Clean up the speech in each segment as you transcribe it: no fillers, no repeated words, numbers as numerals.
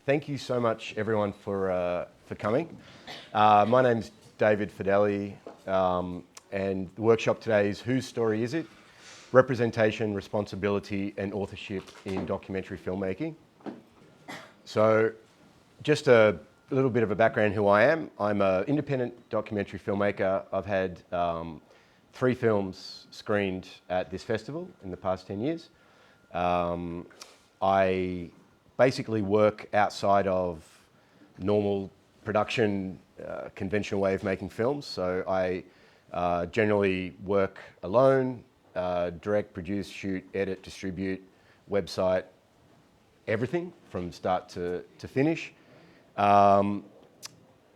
Thank you so much, everyone, for coming. My name's David Fedele, and the workshop today is Whose Story Is It? Representation, Responsibility and Authorship in Documentary Filmmaking. So just a little bit of a background who I am. I'm an independent documentary filmmaker. I've had 3 films screened at this festival in the past 10 years. I basically work outside of normal production, conventional way of making films. So I generally work alone, direct, produce, shoot, edit, distribute, website, everything from start to finish. And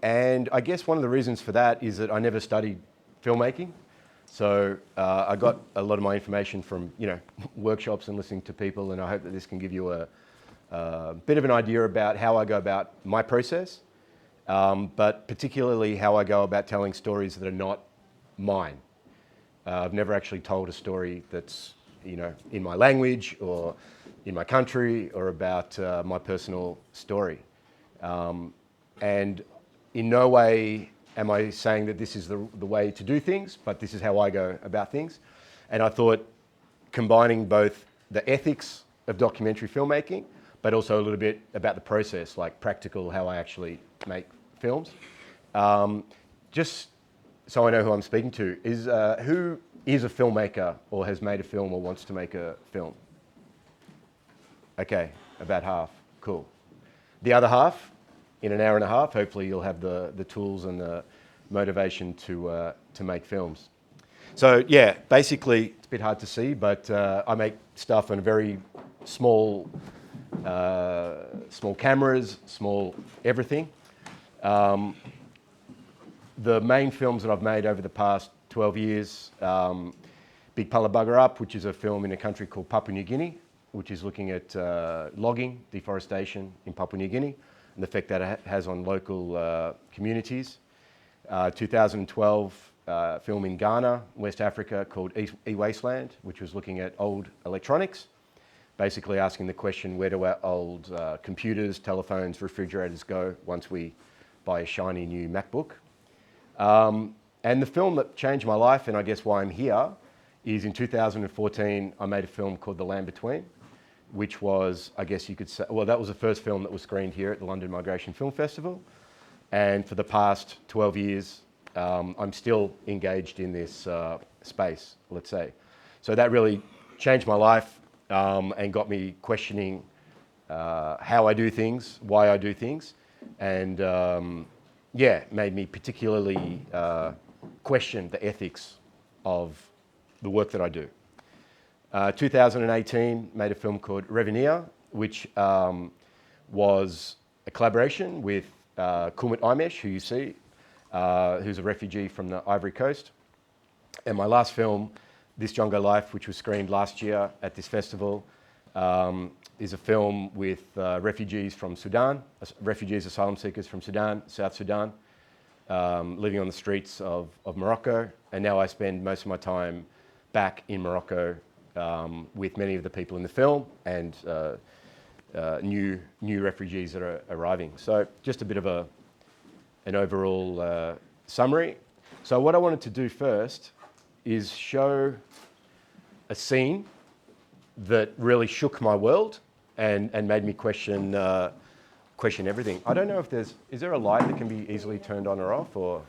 I guess one of the reasons for that is that I never studied filmmaking. So I got a lot of my information from, workshops and listening to people, and I hope that this can give you a bit of an idea about how I go about my process, but particularly how I go about telling stories that are not mine. I've never actually told a story that's, in my language or in my country or about my personal story. And in no way am I saying that this is the way to do things, but this is how I go about things. And I thought combining both the ethics of documentary filmmaking, but also a little bit about the process, like practical, how I actually make films. Just so I know who I'm speaking to, who is a filmmaker or has made a film or wants to make a film? Okay, about half, cool. The other half, in an hour and a half, hopefully you'll have the tools and the motivation to make films. So yeah, basically, it's a bit hard to see, but I make stuff on very small cameras, small everything. The main films that I've made over the past 12 years, Big Pala Bugger Up, which is a film in a country called Papua New Guinea, which is looking at logging, deforestation in Papua New Guinea, and the effect that it has on local communities. 2012 film in Ghana, West Africa, called E-Wasteland, which was looking at old electronics, basically asking the question, where do our old computers, telephones, refrigerators go once we buy a shiny new MacBook? And the film that changed my life, and I guess why I'm here, is in 2014, I made a film called The Land Between, which was, I guess you could say, well, that was the first film that was screened here at the London Migration Film Festival. And for the past 12 years, I'm still engaged in this space, let's say. So that really changed my life and got me questioning how I do things, why I do things, and made me particularly question the ethics of the work that I do. 2018, made a film called Revenir, which was a collaboration with Kumut Imesh, who you see, who's a refugee from the Ivory Coast. And my last film, This Jongo Life, which was screened last year at this festival, is a film with refugees from Sudan, refugees, asylum seekers from Sudan, South Sudan, living on the streets of Morocco. And now I spend most of my time back in Morocco with many of the people in the film and new refugees that are arriving. So just a bit of an overall summary. So what I wanted to do first is show a scene that really shook my world and made me question everything. I don't know if is there a light that can be easily turned on or off, or?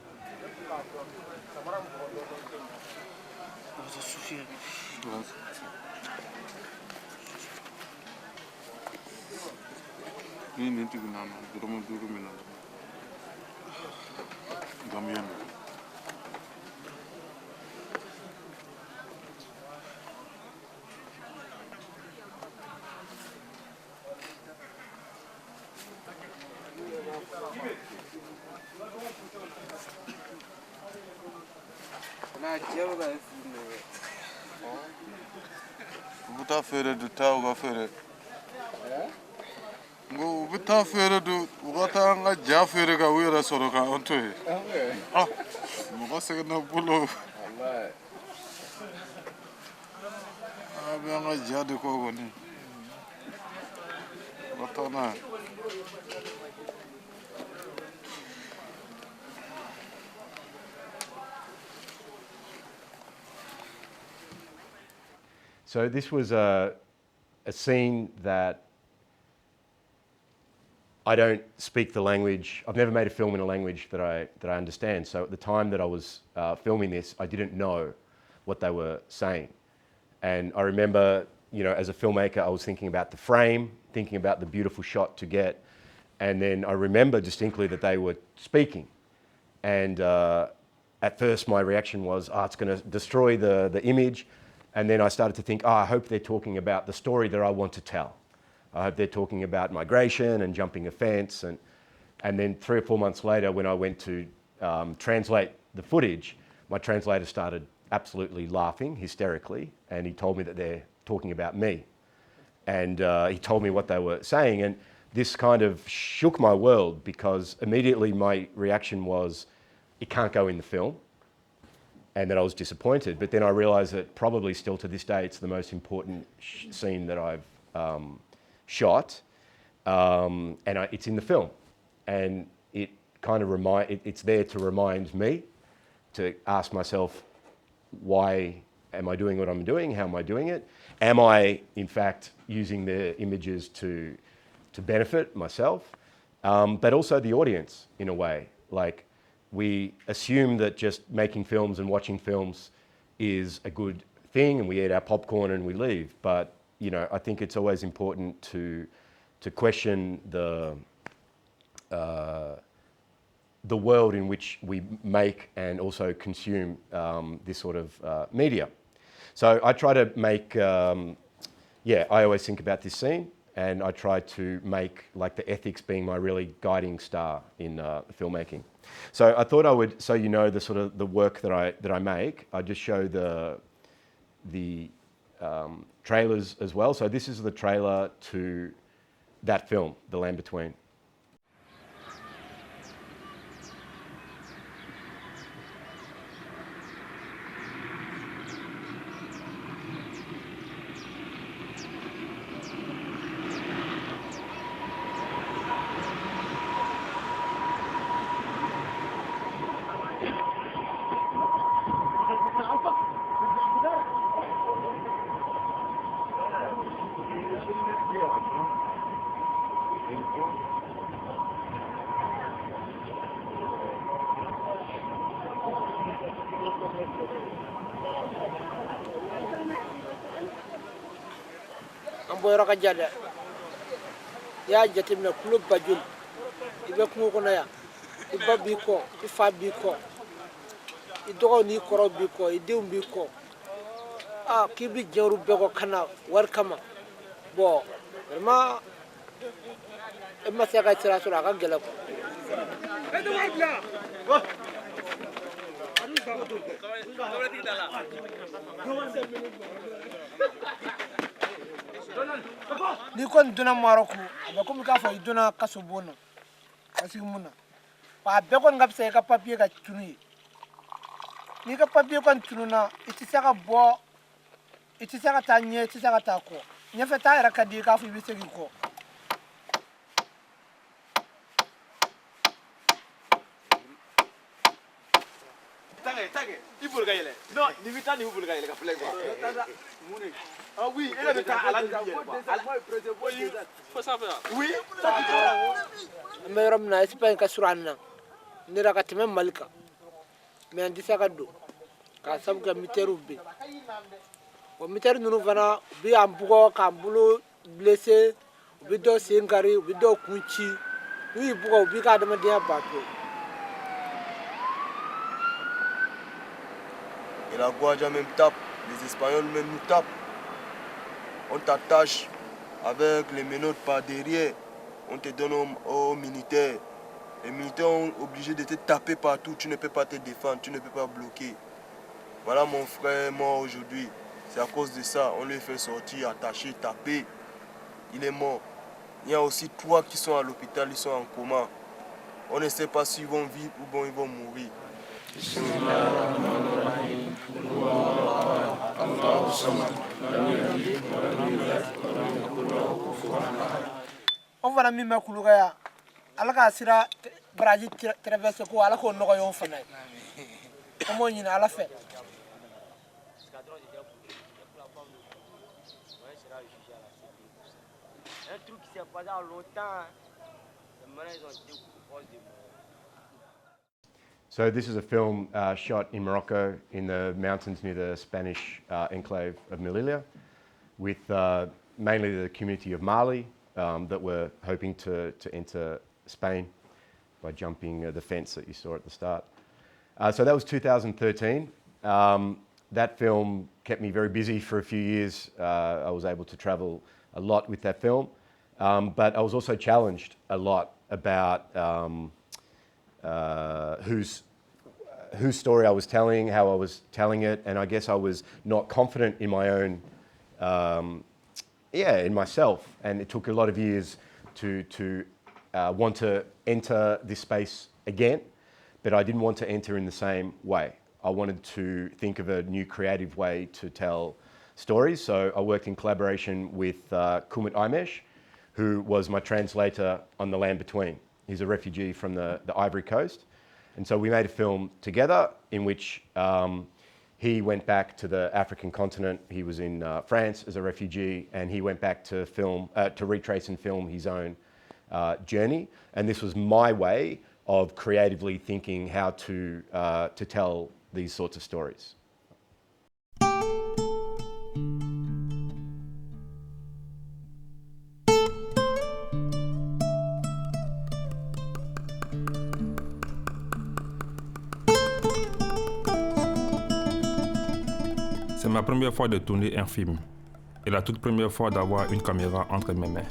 Buta fere du ta uga fere. Go buta fere du ugata nga ja fere ga wira soro ka onto he. Ah, mo se na bulo. Allah. Abi nga ja de ko goni. Bata na. So this was a scene that I don't speak the language. I've never made a film in a language that I understand. So at the time that I was filming this, I didn't know what they were saying. And I remember, you know, as a filmmaker, I was thinking about the frame, thinking about the beautiful shot to get. And then I remember distinctly that they were speaking. And at first my reaction was, it's going to destroy the image. And then I started to think, I hope they're talking about the story that I want to tell. I hope they're talking about migration and jumping a fence. And then 3 or 4 months later, when I went to translate the footage, my translator started absolutely laughing hysterically. And he told me that they're talking about me. And he told me what they were saying. And this kind of shook my world, because immediately my reaction was, it can't go in the film. And that I was disappointed. But then I realized that probably still to this day, it's the most important scene that I've shot, and it's in the film, and it kind of it's there to remind me to ask myself, why am I doing what I'm doing? How am I doing it? Am I in fact using the images to benefit myself, but also the audience in a way? Like, we assume that just making films and watching films is a good thing, and we eat our popcorn and we leave, but you know, I think it's always important to question the world in which we make and also consume this sort of media. So I try to make, I always think about this scene, and I try to make like the ethics being my really guiding star in filmmaking. So I thought I would, so you know the sort of the work that I make, I just show the trailers as well. So this is the trailer to that film, The Land Between. Amboyro ka jada ya jatimna club bajul ibe kumo kono ya iba biko ifa biko idogo ni koro biko idum biko kibi jawru bego kana war kama bo vraiment emma saka tira sura ka gela ko ni kon duna Maroko ba ko mi ka fa duna kasobona asigmuna pa be kon ngapse ka papier ka tuni ni ka papier kon tununa iti saka bo iti saka tanye iti saka tako nya feta era ka di ka fu bise ko Tage ibul gayele no ni vitani ibul gayele ka play quoi oui elle est à la oui merom na Espagne ka surana ni rakati mem malika mais andi saka do ka sab ga miteru be o miteru nunu vana bi ambugo ka ambulo blessé bi do singari bi do kunchi ni bugo bi ka dama dia bato. Et la Guaja même tape, les Espagnols même nous tapent. On t'attache avec les menottes par derrière, on te donne aux militaires. Les militaires sont obligés de te taper partout, tu ne peux pas te défendre, tu ne peux pas bloquer. Voilà mon frère mort aujourd'hui, c'est à cause de ça, on le fait sortir, attaché, taper, il est mort. Il y a aussi 3 qui sont à l'hôpital, ils sont en coma. On ne sait pas s'ils vont vivre ou bon, ils vont mourir. On va mi ma kulugaya ala ka sira baraji traverser ko ala ko nogo yon fana o mo nyina ala fe un truc qui s'est passé en longtemps. Maintenant, ils ont été proches de moi. So this is a film shot in Morocco in the mountains near the Spanish enclave of Melilla with mainly the community of Mali that were hoping to enter Spain by jumping the fence that you saw at the start. So that was 2013. That film kept me very busy for a few years. I was able to travel a lot with that film, but I was also challenged a lot about whose story I was telling, how I was telling it, and I guess I was not confident in my own, in myself. And it took a lot of years to want to enter this space again, but I didn't want to enter in the same way. I wanted to think of a new creative way to tell stories. So I worked in collaboration with Kumut Aimesh, who was my translator on The Land Between. He's a refugee from the Ivory Coast. And so we made a film together in which he went back to the African continent. He was in France as a refugee, and he went back to film, to retrace and film his own journey. And this was my way of creatively thinking how to tell these sorts of stories. C'est ma première fois de tourner un film et la toute première fois d'avoir une caméra entre mes mains.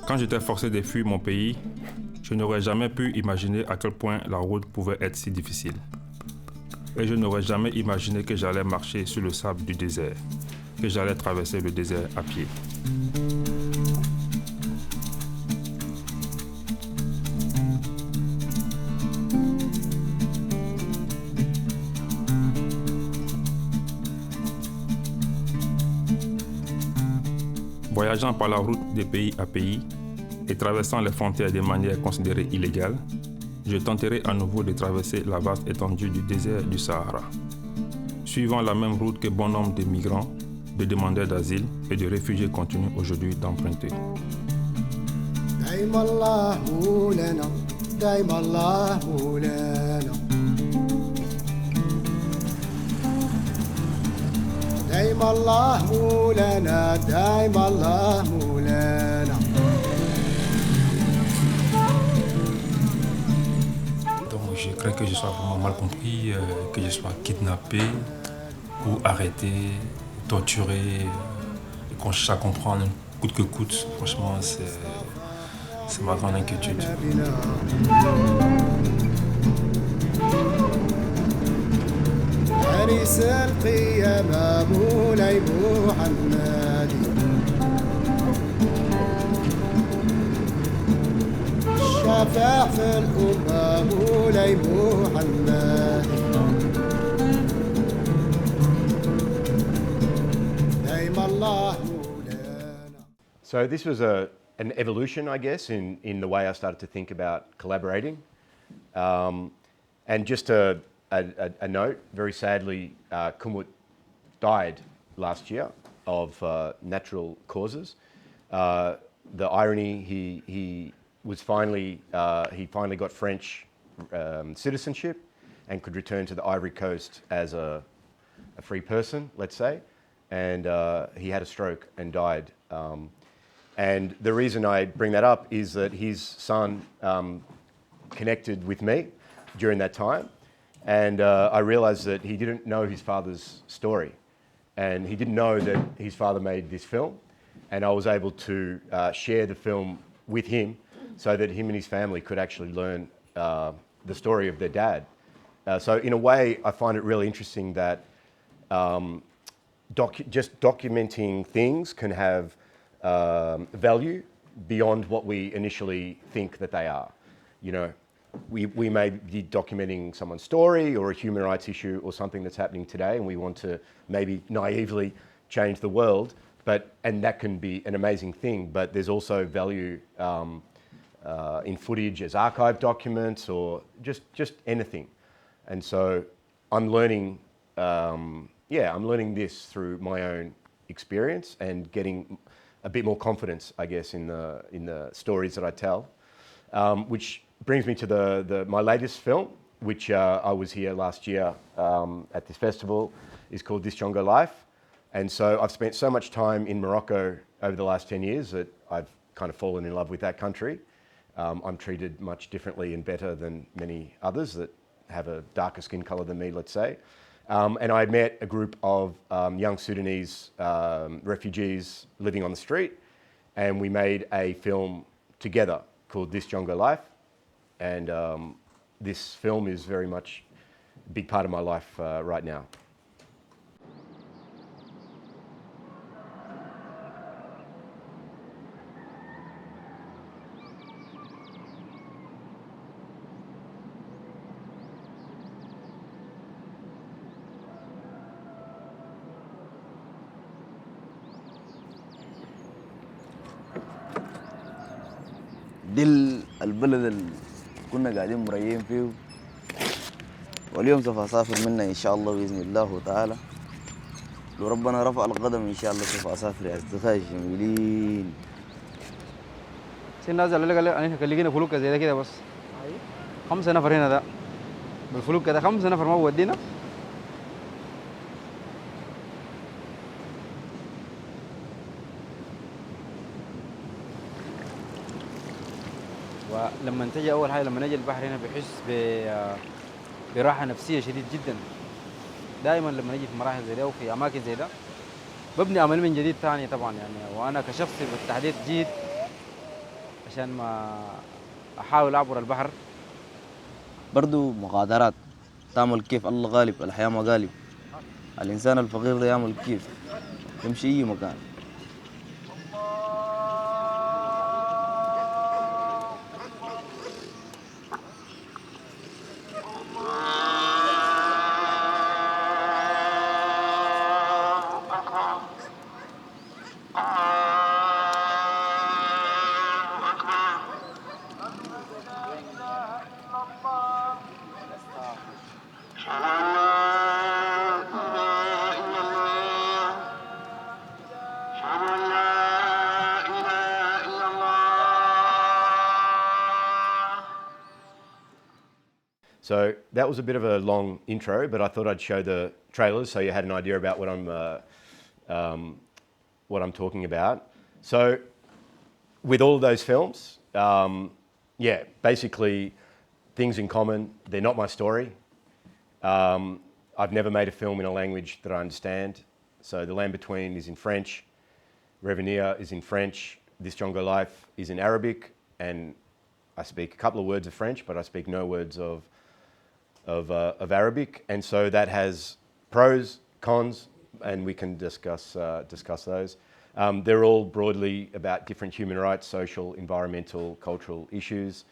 Quand j'étais forcé de fuir mon pays, je n'aurais jamais pu imaginer à quel point la route pouvait être si difficile. Et je n'aurais jamais imaginé que j'allais marcher sur le sable du désert, que j'allais traverser le désert à pied. Voyageant par la route de pays à pays et traversant les frontières de manière considérée illégale, je tenterai à nouveau de traverser la vaste étendue du désert du Sahara, suivant la même route que bon nombre de migrants, de demandeurs d'asile et de réfugiés continuent aujourd'hui d'emprunter. Donc je crains que je sois vraiment mal compris, que je sois kidnappé ou arrêté, torturé, et qu'on cherche à comprendre coûte que coûte. Franchement, c'est ma grande inquiétude. So this was an evolution, I guess, in the way I started to think about collaborating. And just a note, very sadly, Kumut died last year of natural causes. The irony, he finally got French citizenship and could return to the Ivory Coast as a free person, let's say. And he had a stroke and died. And the reason I bring that up is that his son connected with me during that time. And I realized that he didn't know his father's story. And he didn't know that his father made this film. And I was able to share the film with him so that him and his family could actually learn the story of their dad. So in a way, I find it really interesting that just documenting things can have value beyond what we initially think that they are. You know, we may be documenting someone's story or a human rights issue or something that's happening today, and we want to maybe naively change the world. and that can be an amazing thing, but there's also value in footage as archive documents or just anything. And so I'm learning, I'm learning this through my own experience and getting a bit more confidence, I guess, in the stories that I tell. Which brings me to my latest film, which I was here last year at this festival, is called This Jongo Life. And so I've spent so much time in Morocco over the last 10 years that I've kind of fallen in love with that country. I'm treated much differently and better than many others that have a darker skin color than me, let's say. And I met a group of young Sudanese refugees living on the street, and we made a film together called This Jongo Life. And this film is very much a big part of my life right now. دي البلد اللي كنا قاعدين مريين فيه، واليوم سوف أسافر منها إن شاء الله بإذن الله تعالى. لو ربنا رفع القدم إن شاء الله سوف أسافر يا أصدقائي الجميلين. الناس اللي قال أنا خلينا فلوكة زي ده كده بس. 5 نفر هنا ده بالفلوكة ده 5 نفر ما بودينا. ولما تجي اول حاجه لما نجي البحر هنا بحس براحه نفسيه شديد جدا. دائما لما نجي في مراحل زي ده وفي اماكن زي ده ببني امل من جديد ثاني طبعا يعني. وانا كشخص بالتحديد جيت عشان ما احاول اعبر البحر. برضو مغادرات تعمل كيف الله غالب، الحياه ما غالب. الانسان الفقير ده يعمل كيف يمشي اي مكان. So that was a bit of a long intro, but I thought I'd show the trailers so you had an idea about what I'm talking about. So with all of those films, basically things in common. They're not my story. I've never made a film in a language that I understand. So The Land Between is in French, Revenir is in French, This Jongo Life is in Arabic, and I speak a couple of words of French, but I speak no words of Arabic, and so that has pros, cons, and we can discuss those. They're all broadly about different human rights, social, environmental, cultural issues.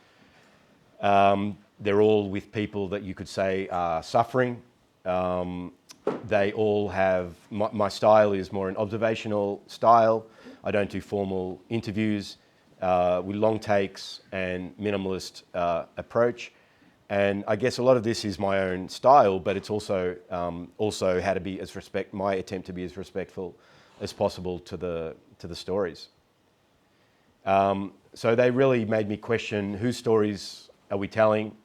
They're all with people that you could say are suffering. They all have, my style is more an observational style. I don't do formal interviews with long takes and minimalist approach. And I guess a lot of this is my own style, but it's also how to be my attempt to be as respectful as possible to the stories. So they really made me question whose stories are we telling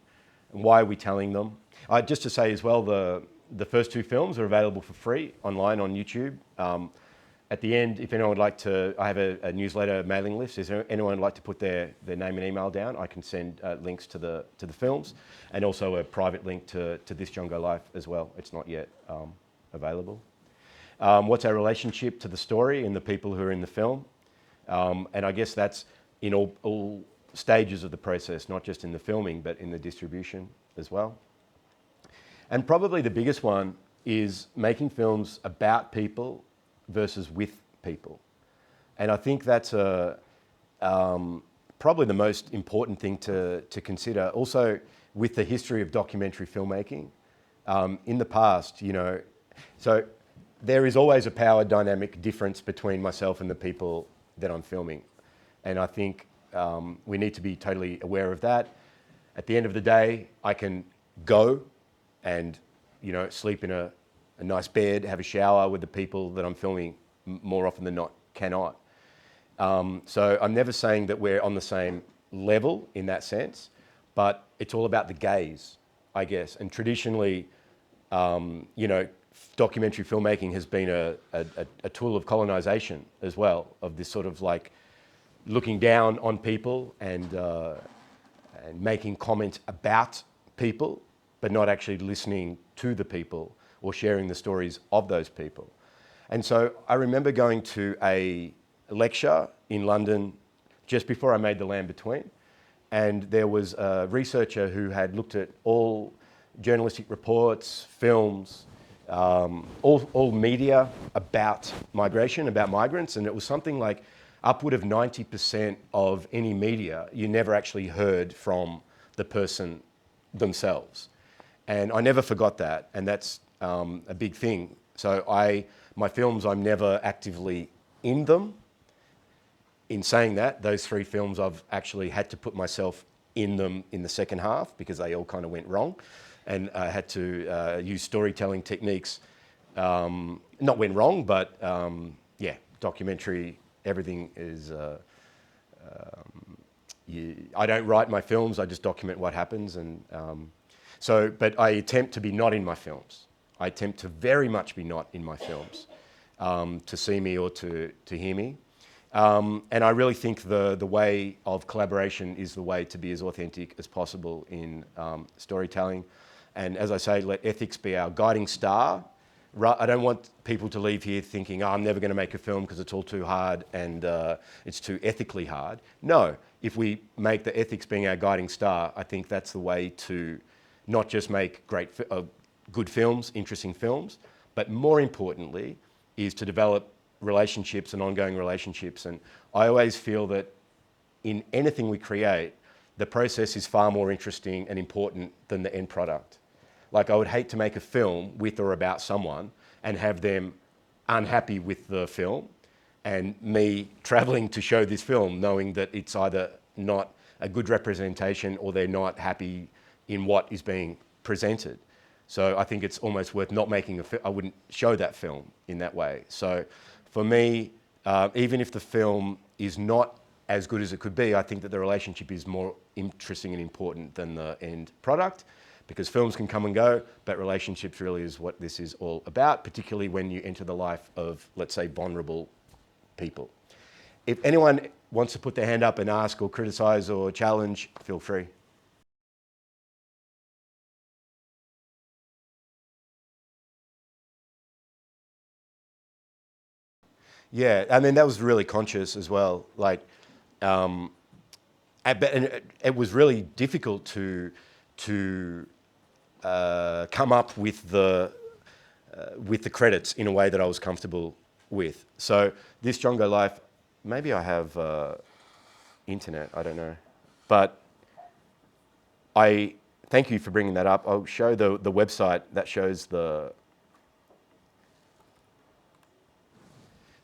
and why are we telling them. Just to say as well, the first 2 films are available for free online on YouTube. At the end, if anyone would like to, I have a newsletter mailing list. Is there anyone would like to put their name and email down? I can send links to the films, and also a private link to This Jongo Life as well. It's not yet available. What's our relationship to the story and the people who are in the film? And I guess that's in all stages of the process, not just in the filming, but in the distribution as well. And probably the biggest one is making films about people versus with people. And I think that's probably the most important thing to consider. Also, with the history of documentary filmmaking, in the past, so there is always a power dynamic difference between myself and the people that I'm filming. And I think we need to be totally aware of that. At the end of the day, I can go and, sleep in a nice bed, have a shower with the people that I'm filming more often than not cannot. So I'm never saying that we're on the same level in that sense, but it's all about the gaze, I guess. And traditionally, documentary filmmaking has been a tool of colonization as well, of this sort of like looking down on people and making comments about people, but not actually listening to the people or sharing the stories of those people. And so I remember going to a lecture in London just before I made The Land Between, and there was a researcher who had looked at all journalistic reports, films, all media about migration, about migrants, and it was something like upward of 90% of any media you never actually heard from the person themselves. And I never forgot that, and that's a big thing. So my films, I'm never actively in them. In saying that, those 3 films, I've actually had to put myself in them in the second half because they all kind of went wrong. And I had to use storytelling techniques. Not went wrong, but documentary, everything is... I don't write my films, I just document what happens. And but I attempt to be not in my films. I attempt to very much be not in my films, to see me or to hear me. And I really think the way of collaboration is the way to be as authentic as possible in storytelling. And as I say, let ethics be our guiding star. I don't want people to leave here thinking, I'm never going to make a film because it's all too hard and it's too ethically hard. No, if we make the ethics being our guiding star, I think that's the way to not just make good films, interesting films, but more importantly is to develop relationships and ongoing relationships. And I always feel that in anything we create, the process is far more interesting and important than the end product. Like, I would hate to make a film with or about someone and have them unhappy with the film, and me traveling to show this film knowing that it's either not a good representation or they're not happy in what is being presented. So I think it's almost worth not making a film. I wouldn't show that film in that way. So for me, even if the film is not as good as it could be, I think that the relationship is more interesting and important than the end product, because films can come and go, but relationships really is what this is all about, particularly when you enter the life of, let's say, vulnerable people. If anyone wants to put their hand up and ask or criticize or challenge, feel free. Yeah, I mean, that was really conscious as well. Like, and it was really difficult to come up with the credits in a way that I was comfortable with. So this Jongo Life, maybe I have internet, I don't know. But I thank you for bringing that up. I'll show the website that shows the...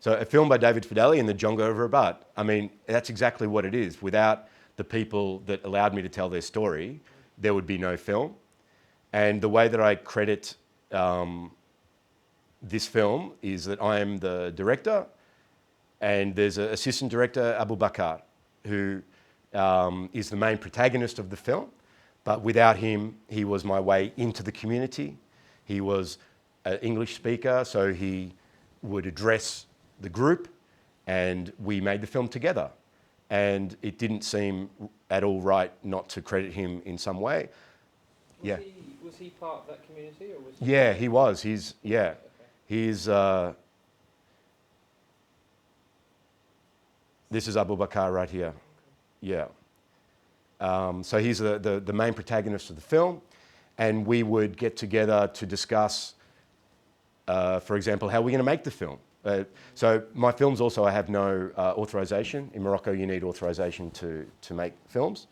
So a film by David Fedele and the Jongo over a Butt. I mean, that's exactly what it is. Without the people that allowed me to tell their story, there would be no film. And the way that I credit this film is that I am the director, and there's an assistant director, Abu Bakar, who is the main protagonist of the film. But without him, he was my way into the community. He was an English speaker, so he would address the group, and we made the film together. And it didn't seem at all right not to credit him in some way. Was he part of that community, or was he? Yeah, he was. He's this is Abu Bakar right here. Yeah. So he's the main protagonist of the film, and we would get together to discuss, for example, how we're going to make the film. So my films also, I have no authorization. In Morocco, you need authorization to make films.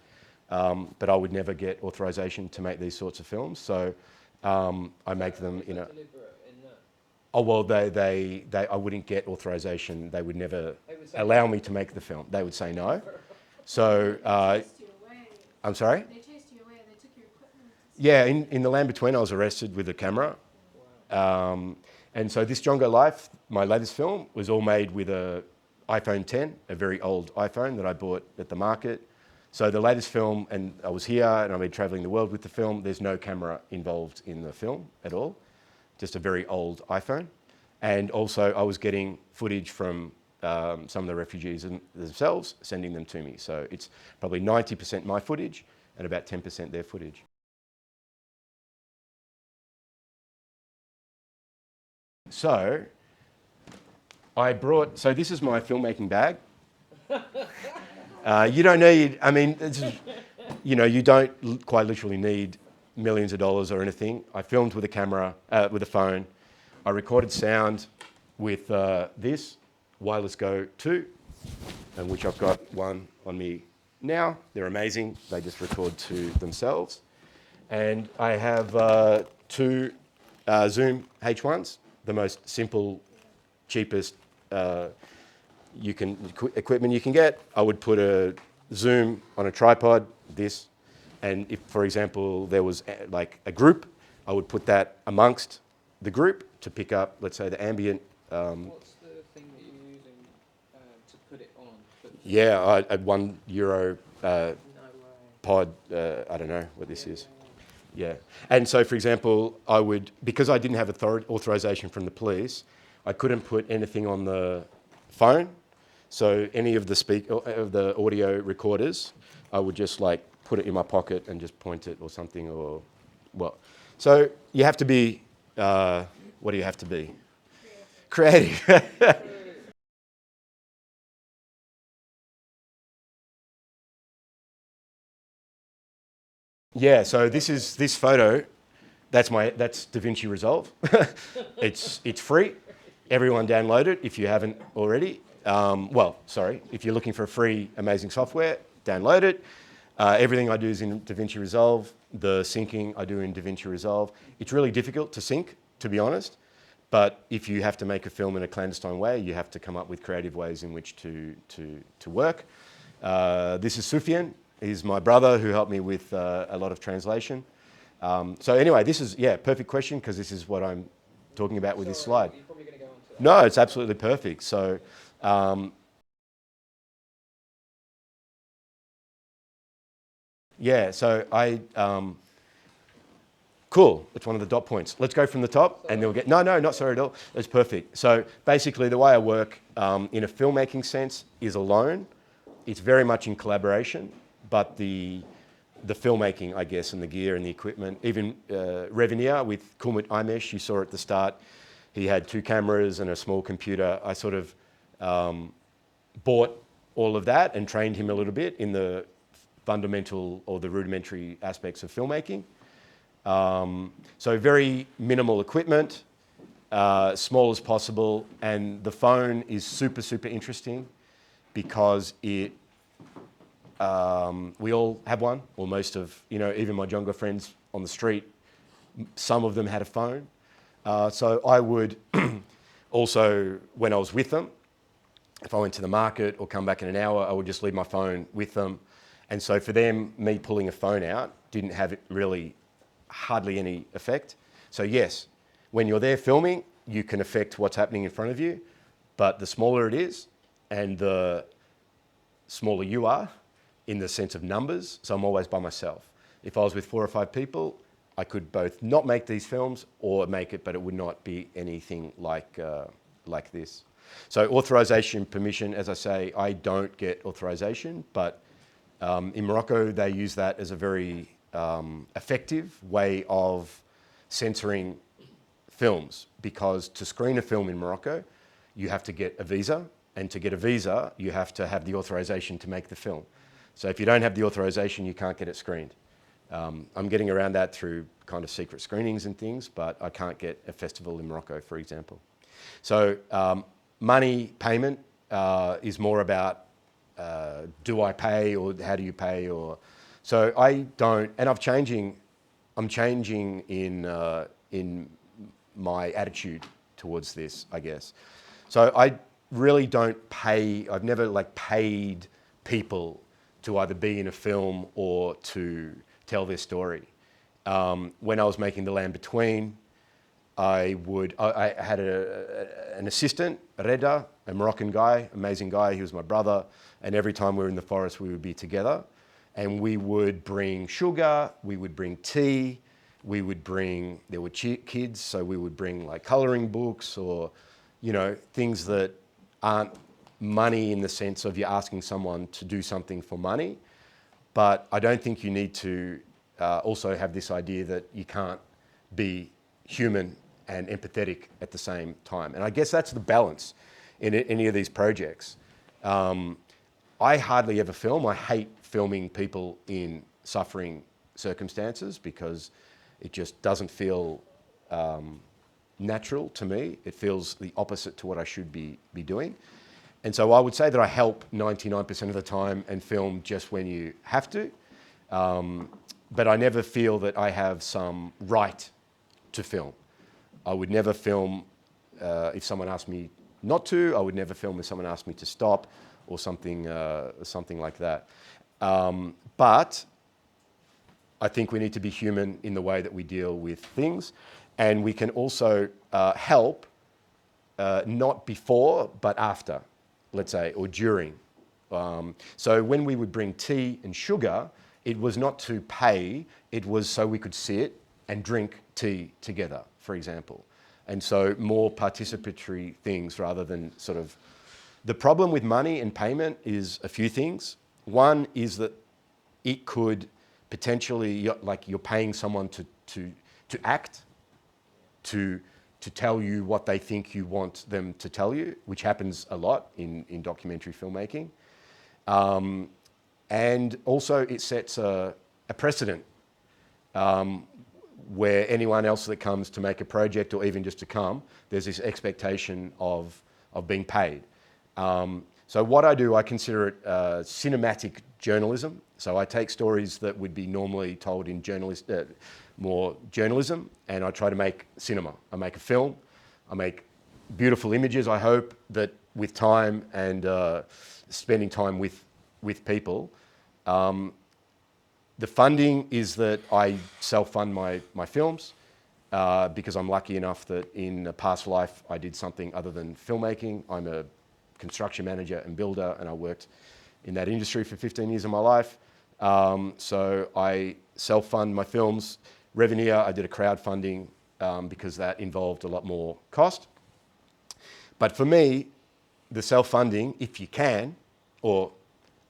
But I would never get authorization to make these sorts of films. So I make them in a... Oh, well, I wouldn't get authorization. They would never allow me to make the film. They would say no. So, I'm sorry? They chased you away. They took your equipment. Yeah, in the land between, I was arrested with a camera. And so this Jongo Life, my latest film, was all made with a iPhone 10, a very old iPhone that I bought at the market. So the latest film, and I was here and I've been traveling the world with the film, there's no camera involved in the film at all, just a very old iPhone. And also I was getting footage from some of the refugees themselves, sending them to me. So it's probably 90% my footage and about 10% their footage. So so this is my filmmaking bag. You don't need, I mean, you don't quite literally need millions of dollars or anything. I filmed with a camera, with a phone. I recorded sound with this Wireless Go 2, and which I've got one on me now. They're amazing. They just record to themselves. And I have two Zoom H1s, the most simple, cheapest equipment you can get. I would put a Zoom on a tripod, this, and if, for example, there was like a group, I would put that amongst the group to pick up, let's say, the ambient. What's the thing that you're using to put it on? Yeah, a €1 No pod. I don't know what this is. Yeah, and so, for example, I would, because I didn't have authorization from the police, I couldn't put anything on the phone. So any of the audio recorders, I would just like put it in my pocket and just point it or something, or well. So you have to be, what do you have to be? Creative. Yeah, so this photo, that's DaVinci Resolve. It's free. Everyone download it if you haven't already. If you're looking for free, amazing software, download it. Everything I do is in DaVinci Resolve. The syncing I do in DaVinci Resolve. It's really difficult to sync, to be honest. But if you have to make a film in a clandestine way, you have to come up with creative ways in which to work. This is Sufyan. He's my brother who helped me with a lot of translation. So anyway, this is, perfect question, because this is what I'm talking about with this slide. You're probably going to go on to that. No, it's absolutely perfect. So, cool, it's one of the dot points. Let's go from the top and then we'll get, no, not sorry at all. That's perfect. So basically the way I work in a filmmaking sense is alone. It's very much in collaboration, but the filmmaking, I guess, and the gear and the equipment, even Revenier with Kumut Imesh, you saw at the start, he had 2 cameras and a small computer. I sort of bought all of that and trained him a little bit in the fundamental or the rudimentary aspects of filmmaking. So very minimal equipment, small as possible, and the phone is super, super interesting because it, we all have one, or most of, even my Jongo friends on the street, some of them had a phone. So I would also, when I was with them, if I went to the market or come back in an hour, I would just leave my phone with them. And so for them, me pulling a phone out didn't have really hardly any effect. So yes, when you're there filming, you can affect what's happening in front of you, but the smaller it is and the smaller you are in the sense of numbers, so I'm always by myself. If I was with 4 or 5 people, I could both not make these films or make it, but it would not be anything like this. So authorization, permission, as I say, I don't get authorization, but in Morocco, they use that as a very effective way of censoring films, because to screen a film in Morocco, you have to get a visa, and to get a visa, you have to have the authorization to make the film. So if you don't have the authorization, you can't get it screened. I'm getting around that through kind of secret screenings and things, but I can't get a festival in Morocco, for example. So money payment is more about do I pay or how do you pay, or so I don't, and I'm changing in my attitude towards this, I guess. So I really don't pay, I've never like paid people to either be in a film or to tell their story. When I was making The Land Between, I had an assistant, Reda, a Moroccan guy, amazing guy, he was my brother, and every time we were in the forest we would be together, and we would bring sugar, we would bring tea, we would bring, there were kids, so we would bring like colouring books or, you know, things that aren't money in the sense of you're asking someone to do something for money, but I don't think you need to also have this idea that you can't be human and empathetic at the same time. And I guess that's the balance in any of these projects. I hardly ever film. I hate filming people in suffering circumstances because it just doesn't feel natural to me. It feels the opposite to what I should be doing. And so I would say that I help 99% of the time and film just when you have to. But I never feel that I have some right to film. I would never film if someone asked me not to. I would never film if someone asked me to stop or something like that. But I think we need to be human in the way that we deal with things, and we can also help not before but after, let's say, or during. So when we would bring tea and sugar, it was not to pay, it was so we could sit and drink tea together, for example. And so more participatory things rather than sort of... The problem with money and payment is a few things. One is that it could potentially, like you're paying someone to act, to tell you what they think you want them to tell you, which happens a lot in documentary filmmaking. And also it sets a precedent where anyone else that comes to make a project or even just to come, there's this expectation of being paid. So what I do, I consider it cinematic journalism. So I take stories that would be normally told in more journalism, and I try to make cinema. I make a film, I make beautiful images, I hope, that with time and spending time with people. The funding is that I self-fund my films because I'm lucky enough that in a past life I did something other than filmmaking. I'm a construction manager and builder, and I worked in that industry for 15 years of my life. So I self-fund my films. Revenue, I did a crowdfunding because that involved a lot more cost. But for me, the self-funding, if you can, or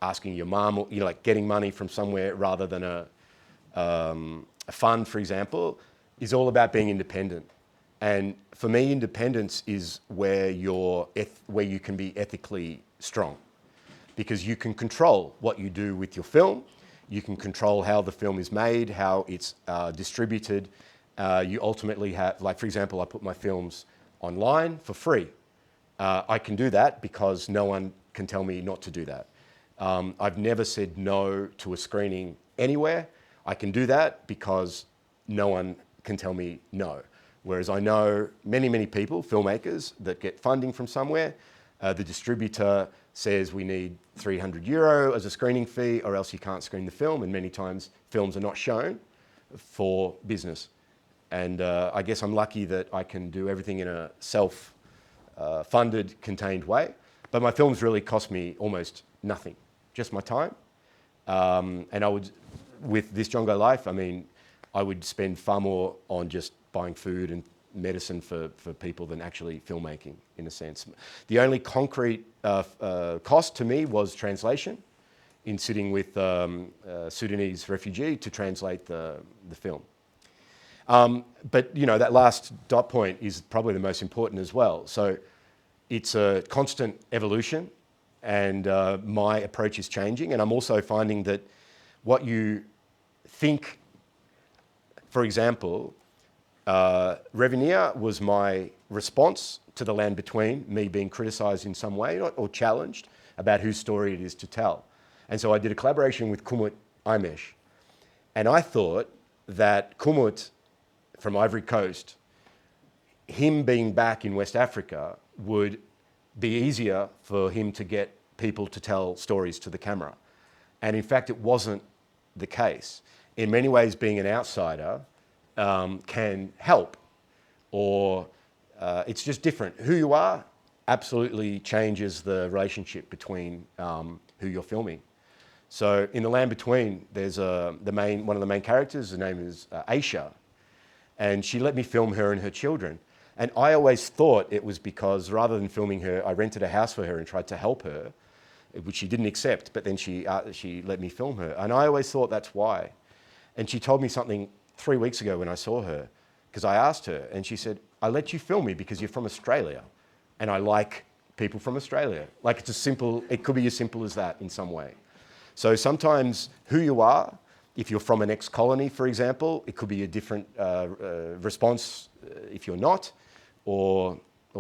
asking your mum, or like getting money from somewhere rather than a fund, for example, is all about being independent. And for me, independence is where you can be ethically strong, because you can control what you do with your film. You can control how the film is made, how it's distributed. You ultimately have, like for example, I put my films online for free. I can do that because no one can tell me not to do that. I've never said no to a screening anywhere. I can do that because no one can tell me no. Whereas I know many, many people, filmmakers, that get funding from somewhere. The distributor says we need €300 as a screening fee or else you can't screen the film, and many times films are not shown for business. And I guess I'm lucky that I can do everything in a self-funded, contained way. But my films really cost me almost nothing, just my time. And I would, with This Jongo Life, I mean, I would spend far more on just buying food and medicine for people than actually filmmaking, in a sense. The only concrete cost to me was translation, in sitting with a Sudanese refugee to translate the film. But you know, that last dot point is probably the most important as well. So it's a constant evolution, and my approach is changing, and I'm also finding that what you think, for example, Revenir was my response to The Land Between, me being criticised in some way or challenged about whose story it is to tell. And so I did a collaboration with Kumut Imesh, and I thought that Kumut from Ivory Coast, him being back in West Africa would be easier for him to get people to tell stories to the camera. And in fact, it wasn't the case. In many ways, being an outsider can help, or it's just different. Who you are absolutely changes the relationship between who you're filming. So in The Land Between, there's one of the main characters, her name is Aisha, and she let me film her and her children. And I always thought it was because rather than filming her, I rented a house for her and tried to help her, which she didn't accept, but then she let me film her. And I always thought that's why. And she told me something 3 weeks ago when I saw her, because I asked her, and she said, I let you film me because you're from Australia, and I like people from Australia. Like it could be as simple as that in some way. So sometimes who you are, if you're from an ex-colony, for example, it could be a different response if you're not, or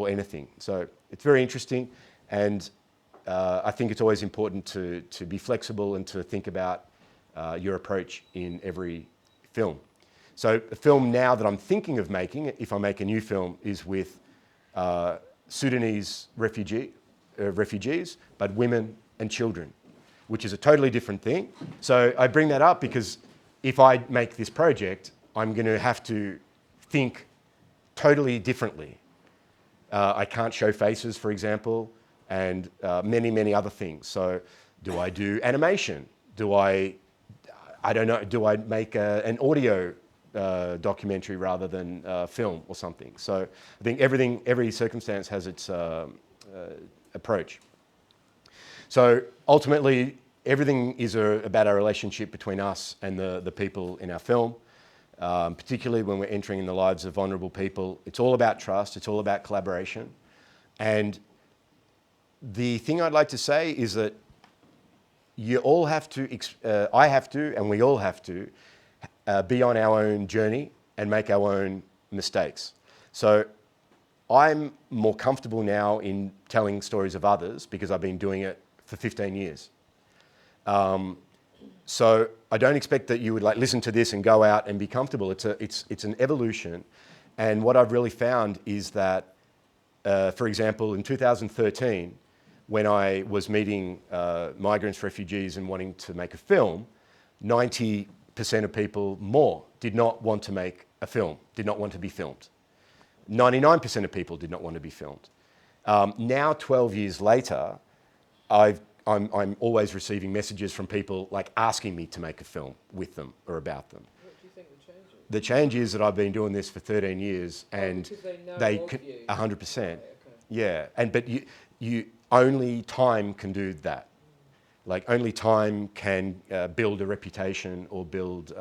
anything. So it's very interesting, and I think it's always important to be flexible and to think about your approach in every film. So a film now that I'm thinking of making, if I make a new film, is with Sudanese refugees, but women and children, which is a totally different thing. So I bring that up because if I make this project, I'm going to have to think totally differently. I can't show faces, for example, and many other things. So do I do animation? I don't know, do I make an audio documentary rather than film or something? So I think every circumstance has its approach. So ultimately, everything is about our relationship between us and the people in our film, particularly when we're entering in the lives of vulnerable people. It's all about trust, it's all about collaboration. And the thing I'd like to say is that you all have to, I have to, and we all have to, be on our own journey and make our own mistakes. So I'm more comfortable now in telling stories of others because I've been doing it for 15 years. So I don't expect that you would listen to this and go out and be comfortable. It's an evolution. And what I've really found is that, for example, in 2013, when I was meeting migrants, refugees, and wanting to make a film, 90% of people more did not want to make a film, did not want to be filmed. 99% of people did not want to be filmed. Now, 12 years later, I'm always receiving messages from people asking me to make a film with them or about them. What do you think the change is? The change is that I've been doing this for 13 years, and because they know they of can, you. 100%. Okay. Yeah, but you only time can do that. Only time can build a reputation or build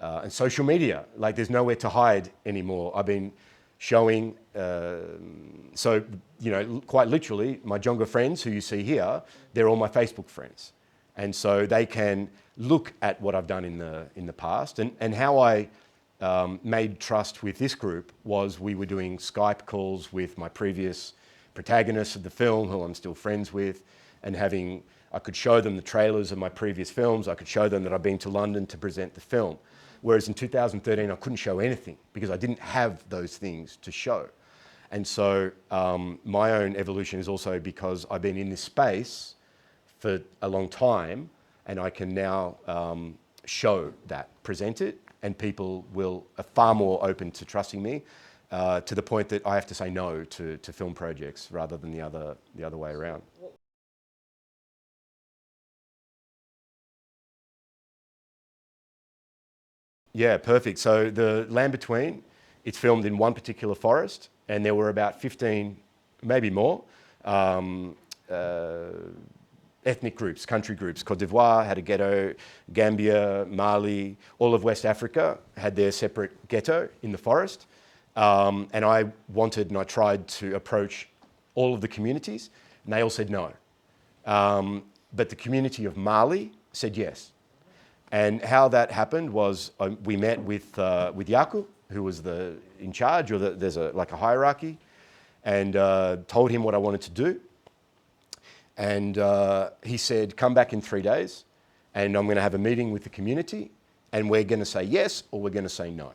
and social media. There's nowhere to hide anymore. I've been showing, quite literally, my Jonga friends who you see here, they're all my Facebook friends. And so they can look at what I've done in the past. And how I made trust with this group was we were doing Skype calls with my previous protagonists of the film, who I'm still friends with, and I could show them the trailers of my previous films. I could show them that I've been to London to present the film. Whereas in 2013, I couldn't show anything because I didn't have those things to show. And so my own evolution is also because I've been in this space for a long time, and I can now show that, present it, and people are far more open to trusting me, to the point that I have to say no to film projects rather than the other way around. Yeah, perfect. So The Land Between, it's filmed in one particular forest, and there were about 15, maybe more, ethnic groups, country groups. Côte d'Ivoire had a ghetto, Gambia, Mali, all of West Africa had their separate ghetto in the forest. And I wanted and I tried to approach all of the communities, and they all said no. But the community of Mali said yes. And how that happened was we met with Yaku, who was in charge, or there's a hierarchy, and told him what I wanted to do. And he said, come back in 3 days, and I'm going to have a meeting with the community, and we're going to say yes or we're going to say no.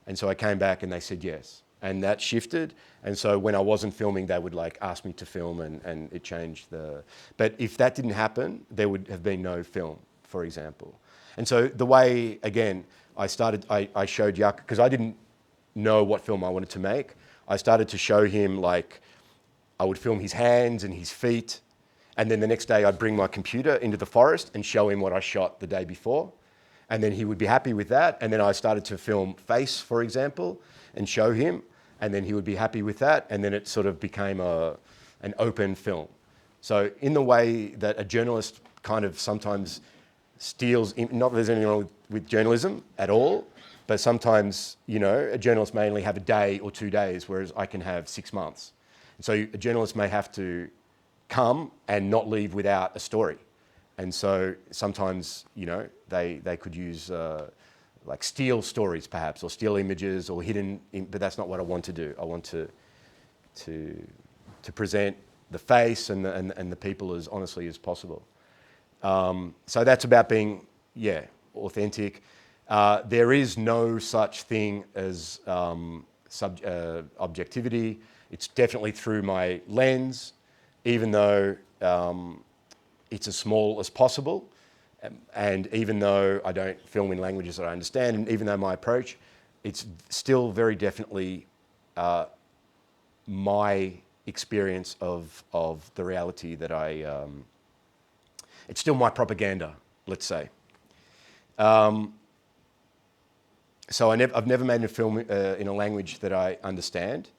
And so I came back and they said yes. And that shifted. And so when I wasn't filming, they would like ask me to film and it changed the... But if that didn't happen, there would have been no film, for example. And so the way, again, I showed Yak, because I didn't know what film I wanted to make. I started to show him, like, I would film his hands and his feet. And then the next day I'd bring my computer into the forest and show him what I shot the day before. And then he would be happy with that. And then I started to film face, for example, and show him. And then he would be happy with that. And then it sort of became an open film. So in the way that a journalist kind of sometimes steals, not that there's anything wrong with journalism at all, but sometimes, you know, a journalist may only have a day or 2 days, whereas I can have 6 months. And so a journalist may have to come and not leave without a story. And so sometimes, you know, they could use like steal stories perhaps, or steal images, or but that's not what I want to do. I want to present the face and the people as honestly as possible. So that's about being, yeah, authentic. There is no such thing as objectivity. It's definitely through my lens, even though it's as small as possible. And even though I don't film in languages that I understand, and even though my approach, it's still very definitely my experience of the reality that it's still my propaganda, let's say. So I've never made a film in a language that I understand.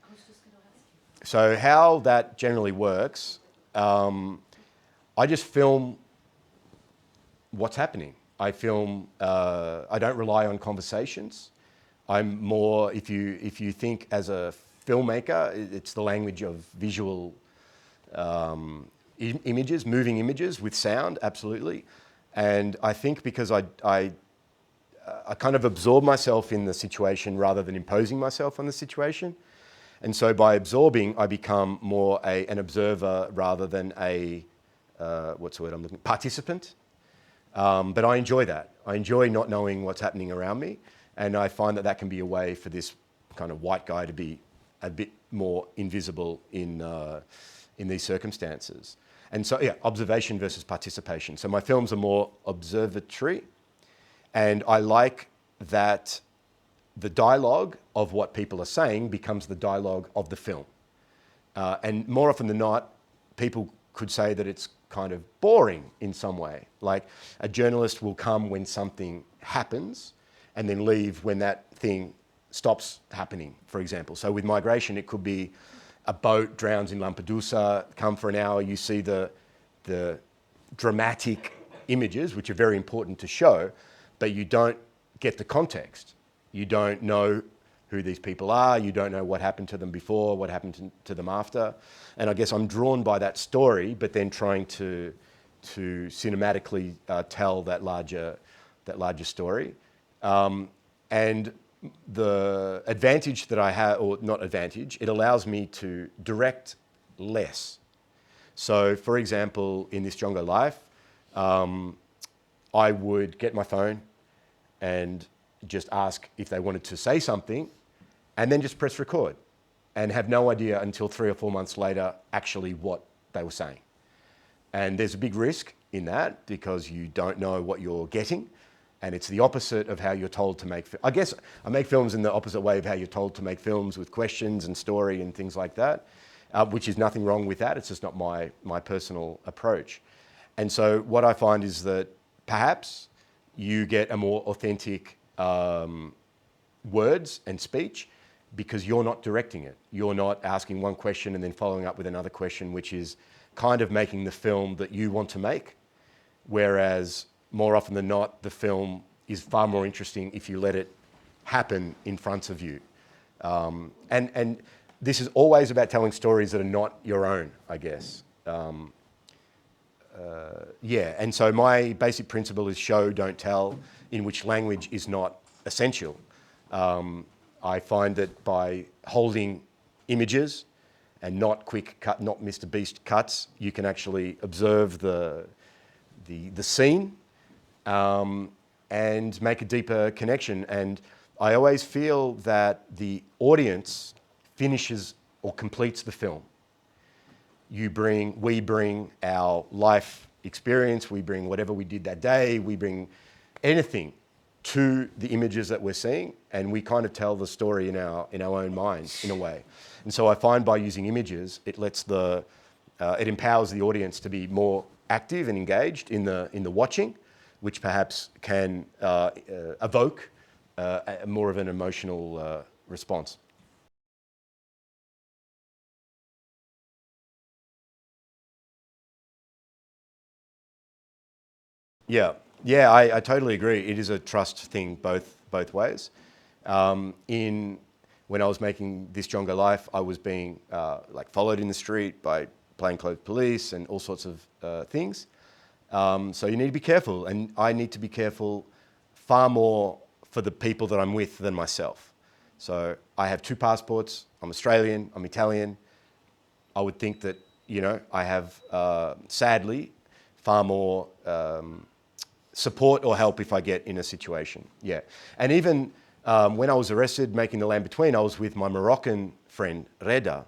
So how that generally works, I just film what's happening. I film, I don't rely on conversations. I'm more, if you think as a filmmaker, it's the language of visual images, moving images with sound, absolutely. And I think because I kind of absorb myself in the situation rather than imposing myself on the situation. And so by absorbing, I become more an observer rather than a, what's the word I'm looking, participant. But I enjoy that. I enjoy not knowing what's happening around me. And I find that can be a way for this kind of white guy to be a bit more invisible in these circumstances. And so, yeah, observation versus participation. So my films are more observatory. And I like that the dialogue of what people are saying becomes the dialogue of the film. And more often than not, people could say that it's kind of boring in some way. Like a journalist will come when something happens and then leave when that thing stops happening, for example. So with migration, it could be a boat drowns in Lampedusa, come for an hour, you see the dramatic images, which are very important to show, but you don't get the context. You don't know who these people are, you don't know what happened to them before, what happened to them after. And I guess I'm drawn by that story, but then trying to cinematically tell that larger story. And the advantage that I have, or not advantage, it allows me to direct less. So for example, in This Jongo Life, I would get my phone and just ask if they wanted to say something, and then just press record and have no idea until 3 or 4 months later actually what they were saying. And there's a big risk in that because you don't know what you're getting, and it's the opposite of how you're told to make films. I guess I make films in the opposite way of how you're told to make films, with questions and story and things like that, which is nothing wrong with that. It's just not my personal approach. And so what I find is that perhaps you get a more authentic words and speech because you're not directing it. You're not asking one question and then following up with another question, which is kind of making the film that you want to make. Whereas more often than not, the film is far more interesting if you let it happen in front of you. And this is always about telling stories that are not your own, I guess. Yeah, and so my basic principle is show, don't tell, in which language is not essential. I find that by holding images and not quick cut, not Mr. Beast cuts, you can actually observe the scene and make a deeper connection. And I always feel that the audience finishes or completes the film. We bring our life experience, we bring whatever we did that day, we bring anything to the images that we're seeing, and we kind of tell the story in our own minds in a way. And so I find by using images, it empowers the audience to be more active and engaged in the watching, which perhaps can evoke more of an emotional response. Yeah, I totally agree. It is a trust thing both ways. When I was making This Jongo Life, I was being followed in the street by plainclothes police and all sorts of things. So you need to be careful, and I need to be careful far more for the people that I'm with than myself. So I have 2 passports. I'm Australian, I'm Italian. I would think that, I have, sadly, far more support or help if I get in a situation. Yeah. And even when I was arrested making The Land Between, I was with my Moroccan friend, Reda,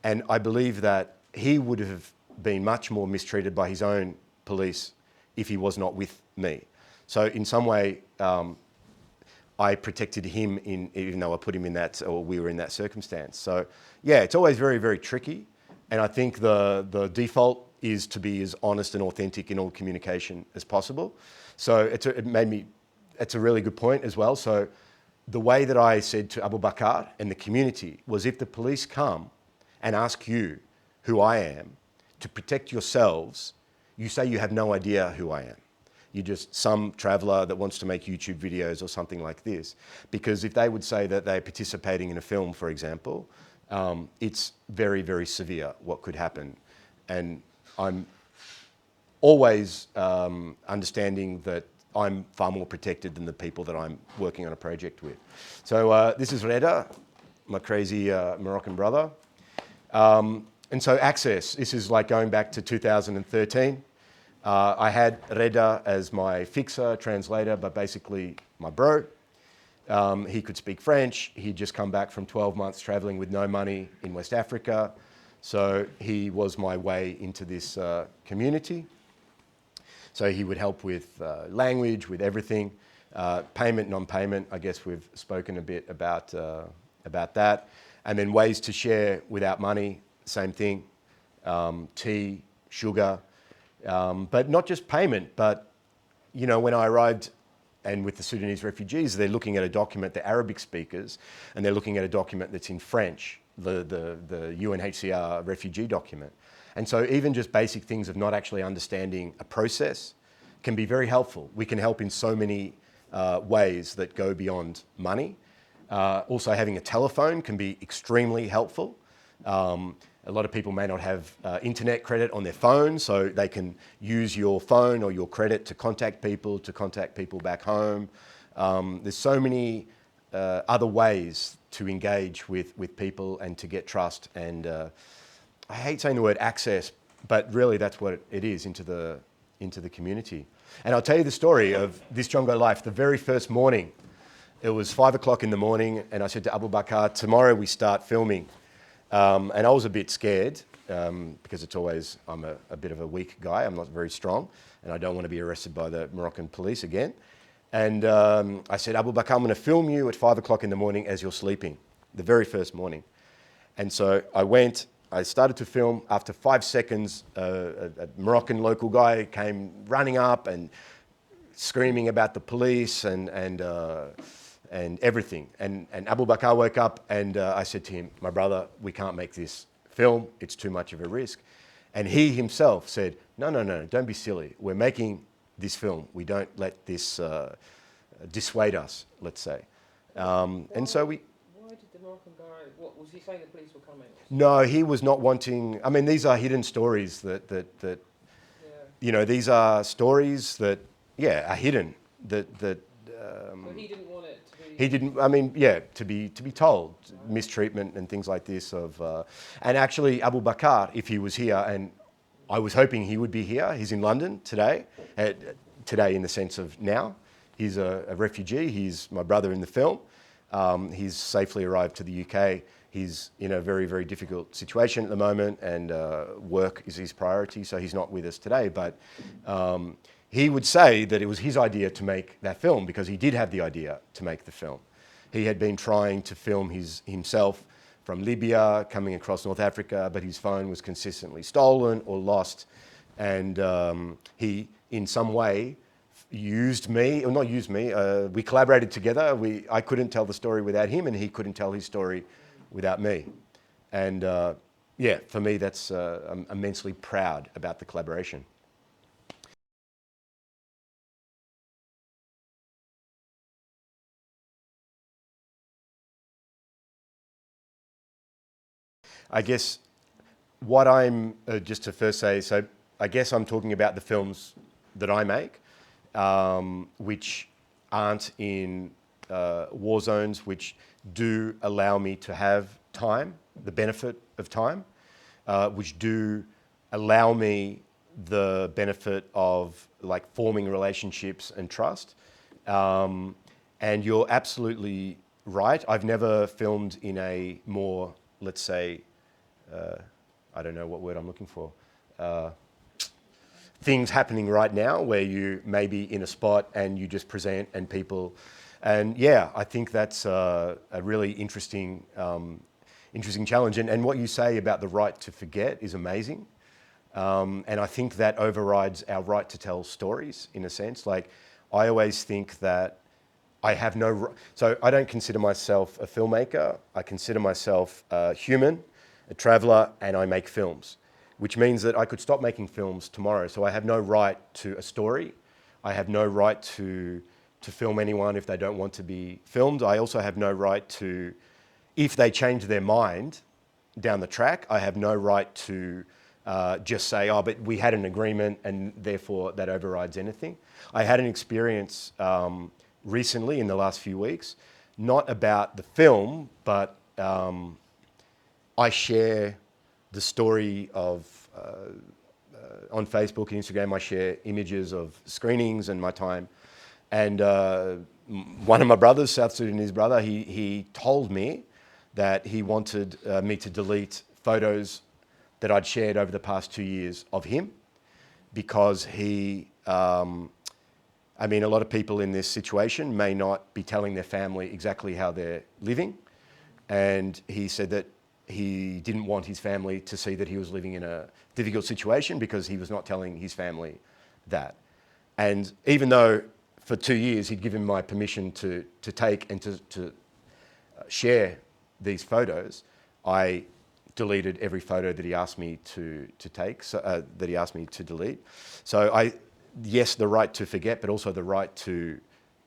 and I believe that he would have been much more mistreated by his own police if he was not with me. So in some way, I protected him even though I put him in that, or we were in that circumstance. So yeah, it's always very, very tricky. And I think the default is to be as honest and authentic in all communication as possible. So it's a really good point as well. So the way that I said to Abu Bakar and the community was, if the police come and ask you who I am, to protect yourselves, you say you have no idea who I am. You're just some traveller that wants to make YouTube videos or something like this. Because if they would say that they're participating in a film, for example, it's very, very severe what could happen. And I'm always understanding that I'm far more protected than the people that I'm working on a project with. So this is Reda, my crazy Moroccan brother. And so access, this is like going back to 2013. I had Reda as my fixer, translator, but basically my bro. He could speak French. He'd just come back from 12 months traveling with no money in West Africa. So he was my way into this community. So he would help with language, with everything. Payment, non-payment, I guess we've spoken a bit about that. And then ways to share without money, same thing. Tea, sugar, but not just payment, but when I arrived and with the Sudanese refugees, they're looking at a document, they're Arabic speakers, and they're looking at a document that's in French, the UNHCR refugee document. And so even just basic things of not actually understanding a process can be very helpful. We can help in so many ways that go beyond money. Also having a telephone can be extremely helpful. A lot of people may not have internet credit on their phone, so they can use your phone or your credit to contact people back home. There's so many other ways to engage with people and to get trust. And I hate saying the word access, but really that's what it is, into the community. And I'll tell you the story of This Jongo Life. The very first morning, it was 5 o'clock in the morning, and I said to Abu Bakar, tomorrow we start filming. And I was a bit scared because I'm a bit of a weak guy. I'm not very strong, and I don't want to be arrested by the Moroccan police again. And I said, Abu Bakar, I'm going to film you at 5 o'clock in the morning as you're sleeping, the very first morning. And so I started to film. After 5 seconds, a Moroccan local guy came running up and screaming about the police and everything. And Abu Bakar woke up, and I said to him, my brother, we can't make this film. It's too much of a risk. And he himself said, no, don't be silly. We're making this film. We don't let this dissuade us, let's say. And so we... Why did the Moroccan guy... What, was he saying the police were coming? No, he was not wanting... I mean, these are hidden stories that these are stories that, are hidden, that so he didn't want it to be... He didn't, to be told, mistreatment and things like this and actually Abu Bakar, if he was here, and I was hoping he would be here, he's in London today, today in the sense of now. He's a refugee, he's my brother in the film. He's safely arrived to the UK he's in a very, very difficult situation at the moment, and work is his priority, so he's not with us today. But he would say that it was his idea to make that film because he did have the idea to make the film. He had been trying to film himself from Libya, coming across North Africa, but his phone was consistently stolen or lost. And he, in some way, used me, or not used me, we collaborated together. I couldn't tell the story without him, and he couldn't tell his story without me. And yeah, for me, that's, I'm immensely proud about the collaboration. I guess what I'm, just to first say, so I guess I'm talking about the films that I make, which aren't in war zones, which do allow me to have time, the benefit of time, which do allow me the benefit of like forming relationships and trust. And you're absolutely right. I've never filmed in a more, let's say, I don't know what word I'm looking for. Things happening right now where you may be in a spot and you just present and people, and yeah, I think that's a really interesting challenge. And what you say about the right to forget is amazing. And I think that overrides our right to tell stories in a sense. Like, I always think that I have no, so I don't consider myself a filmmaker. I consider myself a human, a traveler, and I make films, which means that I could stop making films tomorrow. So I have no right to a story. I have no right to film anyone if they don't want to be filmed. I also have no right to, if they change their mind down the track, I have no right to just say, oh, but we had an agreement and therefore that overrides anything. I had an experience recently in the last few weeks, not about the film, but I share the story of, on Facebook and Instagram, I share images of screenings and my time. And one of my brothers, South Sudanese brother, he told me that he wanted me to delete photos that I'd shared over the past 2 years of him because he, I mean, a lot of people in this situation may not be telling their family exactly how they're living. And he said that he didn't want his family to see that he was living in a difficult situation because he was not telling his family that. And even though for 2 years he'd given my permission to take and to share these photos, I deleted every photo that he asked me to take, so, that he asked me to delete. So yes, the right to forget, but also the right to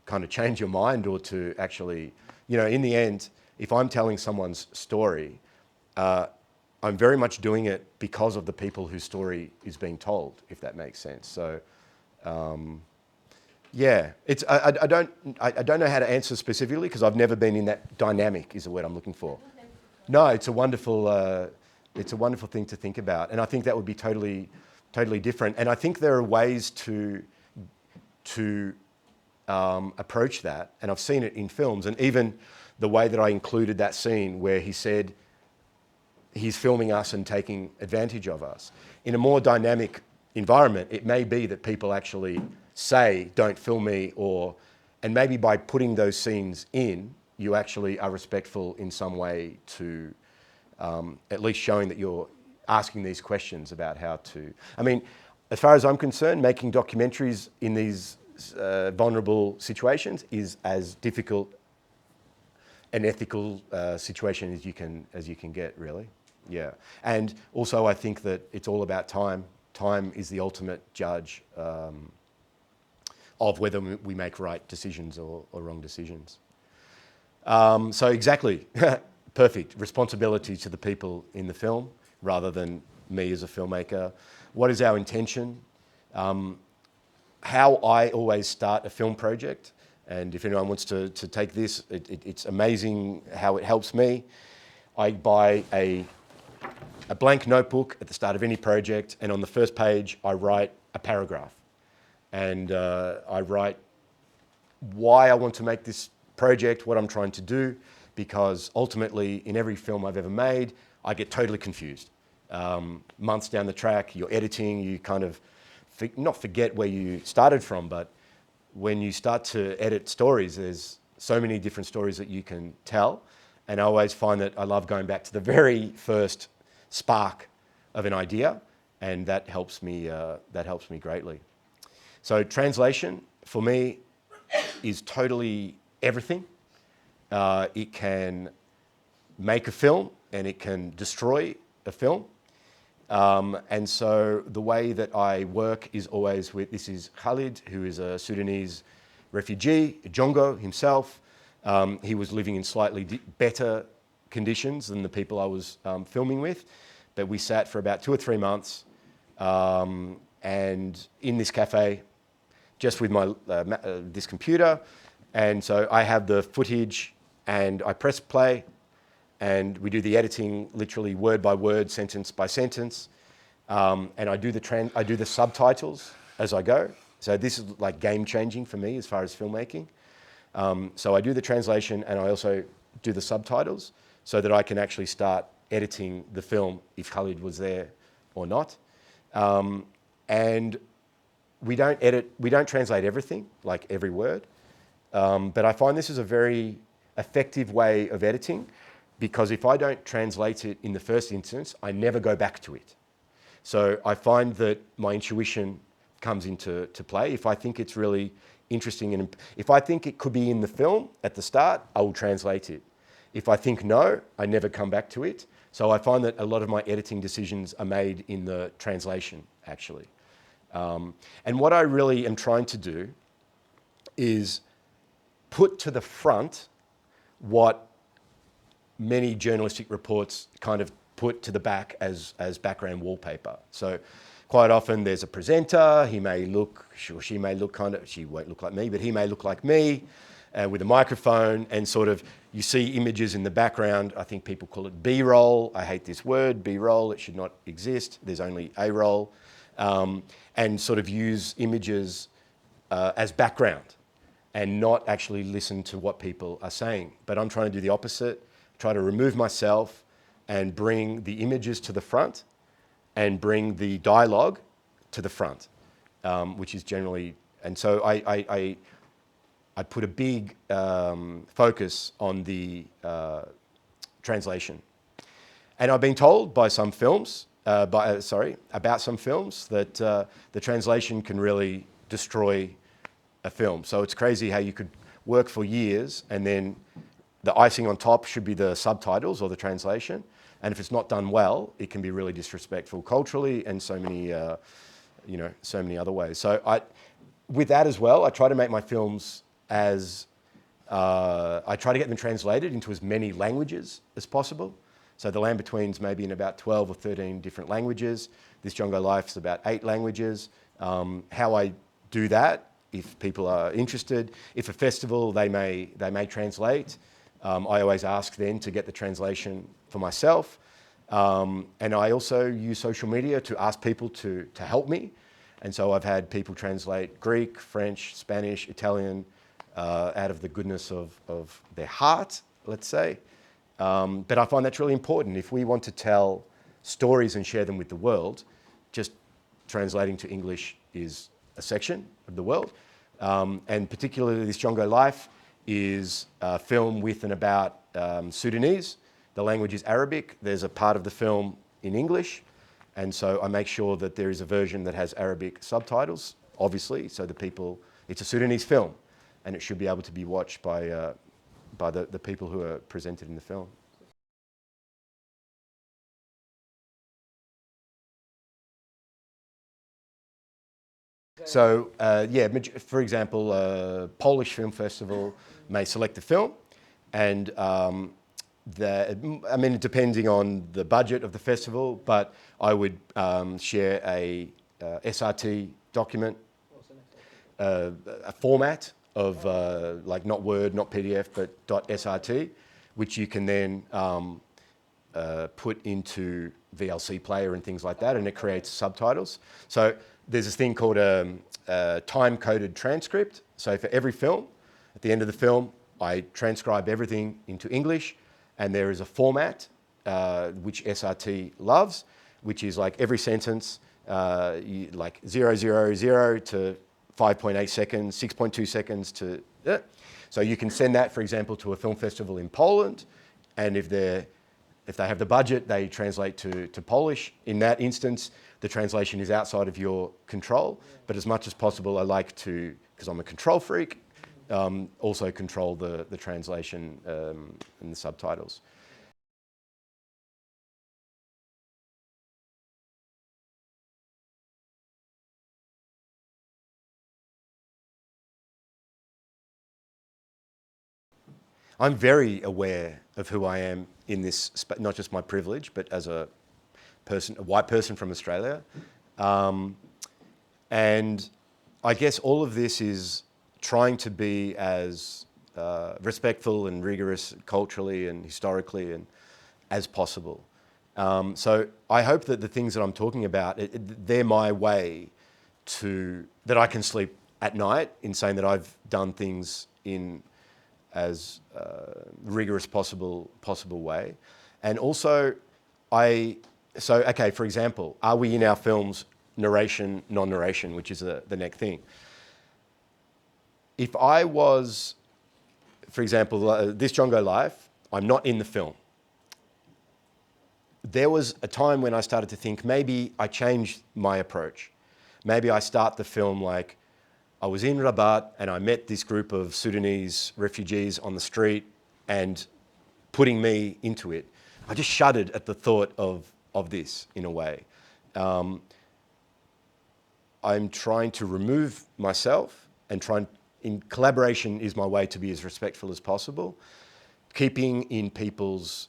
kind of change your mind or to actually, you know, in the end, if I'm telling someone's story, I'm very much doing it because of the people whose story is being told, if that makes sense. So, yeah, it's, I don't know how to answer specifically because I've never been in that dynamic is the word I'm looking for. No, it's a wonderful thing to think about. And I think that would be totally different. And I think there are ways to approach that. And I've seen it in films. And even the way that I included that scene where he said, he's filming us and taking advantage of us. In a more dynamic environment, it may be that people actually say, don't film me, and maybe by putting those scenes in, you actually are respectful in some way to at least showing that you're asking these questions about how to, I mean, as far as I'm concerned, making documentaries in these vulnerable situations is as difficult an ethical situation as you can get, really. Yeah, and also I think that it's all about time. Time is the ultimate judge of whether we make right decisions or wrong decisions. So exactly, perfect. Responsibility to the people in the film rather than me as a filmmaker. What is our intention? How I always start a film project, and if anyone wants to take this, it's amazing how it helps me. I buy a blank notebook at the start of any project, and on the first page, I write a paragraph. And I write why I want to make this project, what I'm trying to do, because ultimately in every film I've ever made, I get totally confused. Months down the track, you're editing, you kind of not forget where you started from, but when you start to edit stories, there's so many different stories that you can tell. And I always find that I love going back to the very first spark of an idea, and that helps me greatly. So translation, for me, is totally everything. It can make a film, and it can destroy a film. And so the way that I work is always with, this is Khalid, who is a Sudanese refugee, Jongo himself. He was living in slightly better conditions than the people I was filming with, but we sat for about 2 or 3 months and in this cafe, just with my this computer. And so I have the footage and I press play, and we do the editing literally word by word, sentence by sentence. And I do the subtitles as I go. So this is like game changing for me as far as filmmaking. So I do the translation and I also do the subtitles so that I can actually start editing the film if Khalid was there or not. And we don't translate everything, like every word. But I find this is a very effective way of editing, because if I don't translate it in the first instance, I never go back to it. So I find that my intuition comes into play. If I think it's really interesting and if I think it could be in the film at the start, I will translate it. If I think no, I never come back to it. So I find that a lot of my editing decisions are made in the translation, actually. And what I really am trying to do is put to the front what many journalistic reports kind of put to the back as background wallpaper. So quite often there's a presenter, he may look, or she may look she won't look like me, but he may look like me with a microphone, and sort of you see images in the background. I think people call it B-roll. I hate this word, B-roll. It should not exist. There's only A-roll. And sort of use images as background and not actually listen to what people are saying. But I'm trying to do the opposite, try to remove myself and bring the images to the front and bring the dialogue to the front, which is generally, and so I put a big focus on the translation. And I've been told by some films, about some films, that the translation can really destroy a film. So it's crazy how you could work for years and then the icing on top should be the subtitles or the translation. And if it's not done well, it can be really disrespectful culturally and so many, so many other ways. So with that as well, I try to make my films as, I try to get them translated into as many languages as possible. So The Land Between's maybe in about 12 or 13 different languages. This Jongo Life's about 8 languages. How I do that, if people are interested, if a festival, they may translate. I always ask then to get the translation for myself. And I also use social media to ask people to help me. And so I've had people translate Greek, French, Spanish, Italian, out of the goodness of their heart, let's say. But I find that's really important. If we want to tell stories and share them with the world, just translating to English is a section of the world. And particularly this Jongo Life is a film with and about Sudanese. The language is Arabic. There's a part of the film in English. And so I make sure that there is a version that has Arabic subtitles, obviously, so the people, it's a Sudanese film, and it should be able to be watched by the people who are presented in the film. So, for example, a Polish film festival may select a film, and depending on the budget of the festival, but I would share a SRT document, a format of like not Word, not PDF, but .srt, which you can then put into VLC player and things like that, and it creates subtitles. So there's this thing called a time-coded transcript. So for every film, at the end of the film, I transcribe everything into English, and there is a format which SRT loves, which is like every sentence, like 000 to 5.8 seconds, 6.2 seconds to... So you can send that, for example, to a film festival in Poland, and if they have the budget, they translate to Polish. In that instance, the translation is outside of your control, but as much as possible, I like to, because I'm a control freak, also control the translation and the subtitles. I'm very aware of who I am in this, not just my privilege, but as a person, a white person from Australia. And I guess all of this is trying to be as respectful and rigorous culturally and historically and as possible. So I hope that the things that I'm talking about, they're my way that I can sleep at night in saying that I've done things in as rigorous possible way. And also, okay, for example, are we in our films narration, non-narration, which is the next thing? If I was, for example, this Jongo Life, I'm not in the film. There was a time when I started to think maybe I changed my approach. Maybe I start the film like, I was in Rabat and I met this group of Sudanese refugees on the street and putting me into it. I just shuddered at the thought of this in a way. I'm trying to remove myself and in collaboration is my way to be as respectful as possible. Keeping in people's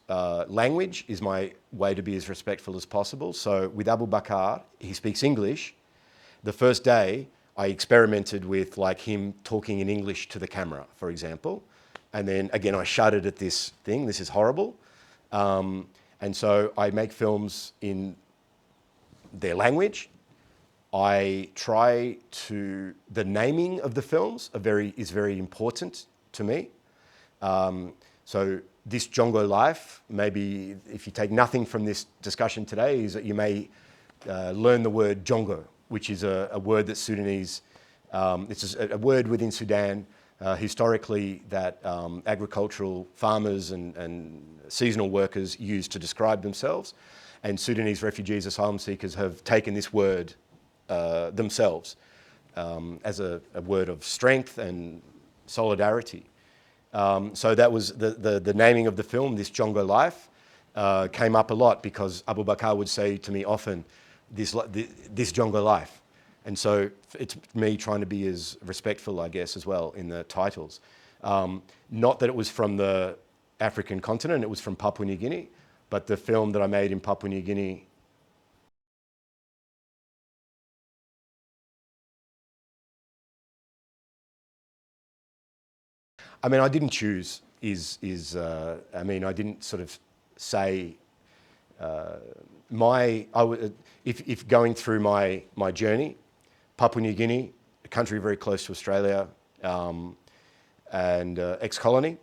language is my way to be as respectful as possible. So with Abu Bakar, he speaks English. The first day, I experimented with like him talking in English to the camera, for example. And then again, I shuddered at this thing. This is horrible. And so I make films in their language. I try to, the naming of the films is very important to me. So this Jongo Life, maybe if you take nothing from this discussion today, is that you may learn the word Jongo, which is a word that Sudanese, it's a word within Sudan historically that agricultural farmers and seasonal workers use to describe themselves. And Sudanese refugees, asylum seekers have taken this word themselves as a word of strength and solidarity. So that was the naming of the film, This Jongo Life, came up a lot because Abu Bakar would say to me often, this Jongo Life. And so it's me trying to be as respectful, I guess, as well in the titles. Not that it was from the African continent, it was from Papua New Guinea, but the film that I made in Papua New Guinea I mean, I didn't choose I mean, I didn't sort of say, if going through my journey, Papua New Guinea, a country very close to Australia, and ex-colony.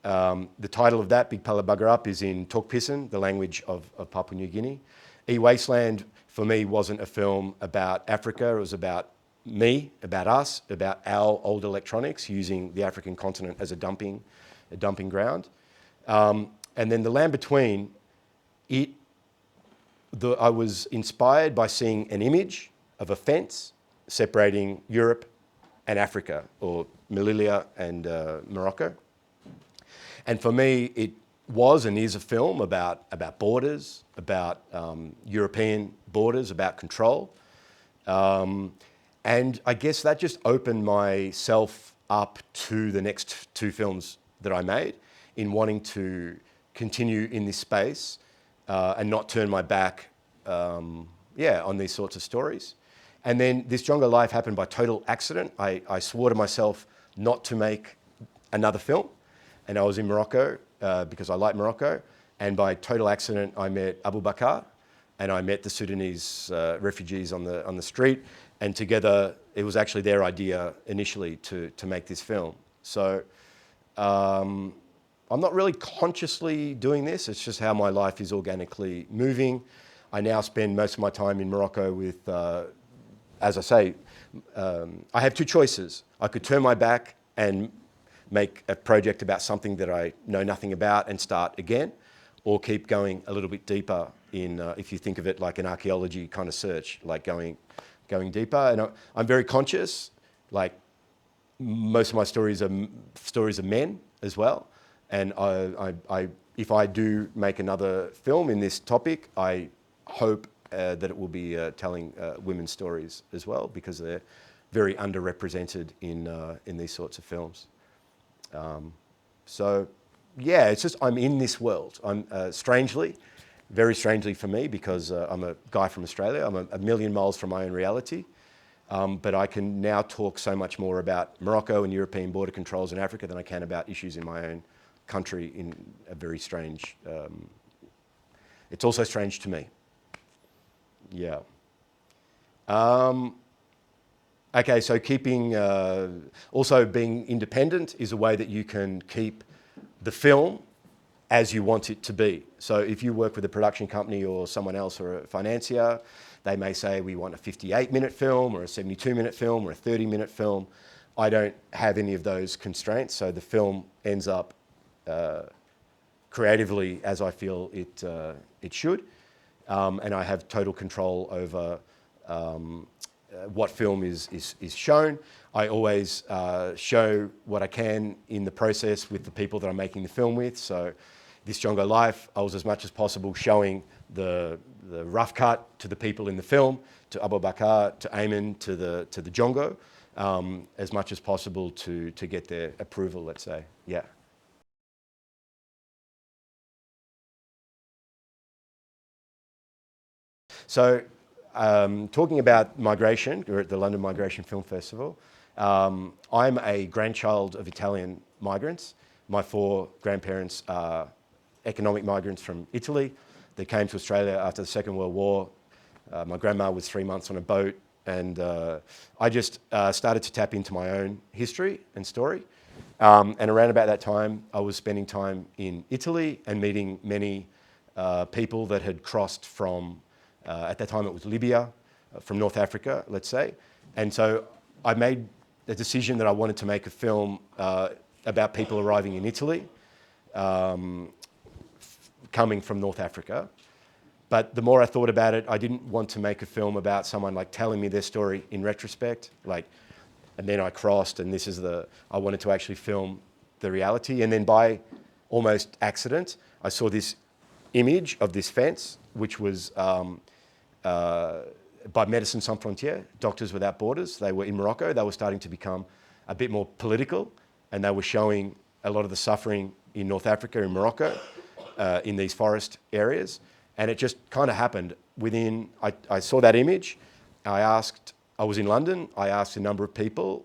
The title of that, Big Pala Bugger is in Tok-Pisin, the language of Papua New Guinea. E-Wasteland, for me, wasn't a film about Africa, it was about me, about us, about our old electronics, using the African continent as a dumping ground. And then The Land Between, I was inspired by seeing an image of a fence separating Europe and Africa, or Melilla and Morocco. And for me, it was and is a film about borders, about European borders, about control. And I guess that just opened myself up to the next two films that I made in wanting to continue in this space and not turn my back on these sorts of stories. And then This Jongo Life happened by total accident. I swore to myself not to make another film. And I was in Morocco because I like Morocco. And by total accident, I met Abu Bakar and I met the Sudanese refugees on the street. And together, it was actually their idea initially to make this film. So I'm not really consciously doing this. It's just how my life is organically moving. I now spend most of my time in Morocco with, as I say, I have two choices. I could turn my back and make a project about something that I know nothing about and start again, or keep going a little bit deeper in, if you think of it like an archaeology kind of search, like going deeper. And I'm very conscious, like most of my stories are stories of men as well. And if I do make another film in this topic, I hope that it will be telling women's stories as well, because they're very underrepresented in these sorts of films. So yeah, it's just I'm in this world. I'm strangely, very strangely for me, because I'm a guy from Australia. I'm a million miles from my own reality. But I can now talk so much more about Morocco and European border controls in Africa than I can about issues in my own country in a very strange, it's also strange to me. Yeah. Okay, so keeping, also being independent is a way that you can keep the film as you want it to be. So if you work with a production company or someone else or a financier, they may say we want a 58-minute film or a 72-minute film or a 30-minute film. I don't have any of those constraints, so the film ends up creatively as I feel it should, and I have total control over what film is shown. I always show what I can in the process with the people that I'm making the film with. So this Jongo Life, I was as much as possible showing the rough cut to the people in the film, to Abu Bakar, to Ayman, to the Jongo, as much as possible to get their approval, let's say. Yeah. So talking about migration, we're at the London Migration Film Festival. I'm a grandchild of Italian migrants. My four grandparents are economic migrants from Italy. They came to Australia after the Second World War. My grandma was 3 months on a boat, and I just started to tap into my own history and story. And around about that time, I was spending time in Italy and meeting many people that had crossed from, at that time it was Libya, from North Africa, let's say. And so I made the decision that I wanted to make a film about people arriving in Italy, coming from North Africa. But the more I thought about it, I didn't want to make a film about someone like telling me their story in retrospect, like, and then I crossed, and this is I wanted to actually film the reality. And then by almost accident, I saw this image of this fence, which was by Médecins Sans Frontières, Doctors Without Borders. They were in Morocco. They were starting to become a bit more political, and they were showing a lot of the suffering in North Africa, in Morocco, in these forest areas. And it just kind of happened within, I saw that image. I was in London. I asked a number of people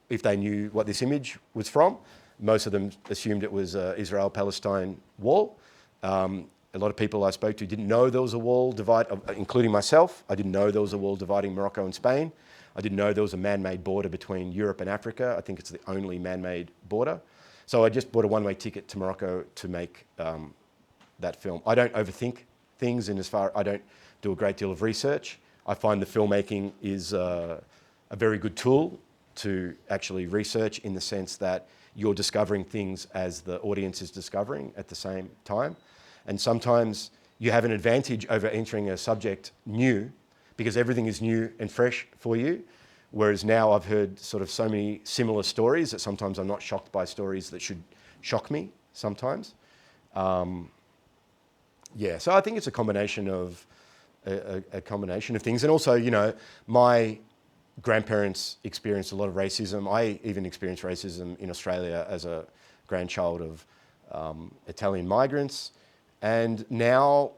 if they knew what this image was from. Most of them assumed it was Israel-Palestine wall. A lot of people I spoke to didn't know there was a wall including myself. I didn't know there was a wall dividing Morocco and Spain. I didn't know there was a man-made border between Europe and Africa. I think it's the only man-made border. So I just bought a one-way ticket to Morocco to make that film. I don't overthink things, and I don't do a great deal of research. I find the filmmaking is a very good tool to actually research, in the sense that you're discovering things as the audience is discovering at the same time. And sometimes you have an advantage over entering a subject new, because everything is new and fresh for you. Whereas now I've heard sort of so many similar stories that sometimes I'm not shocked by stories that should shock me sometimes. Yeah, so I think it's a combination of things. And also, you know, my grandparents experienced a lot of racism. I even experienced racism in Australia as a grandchild of Italian migrants. And now,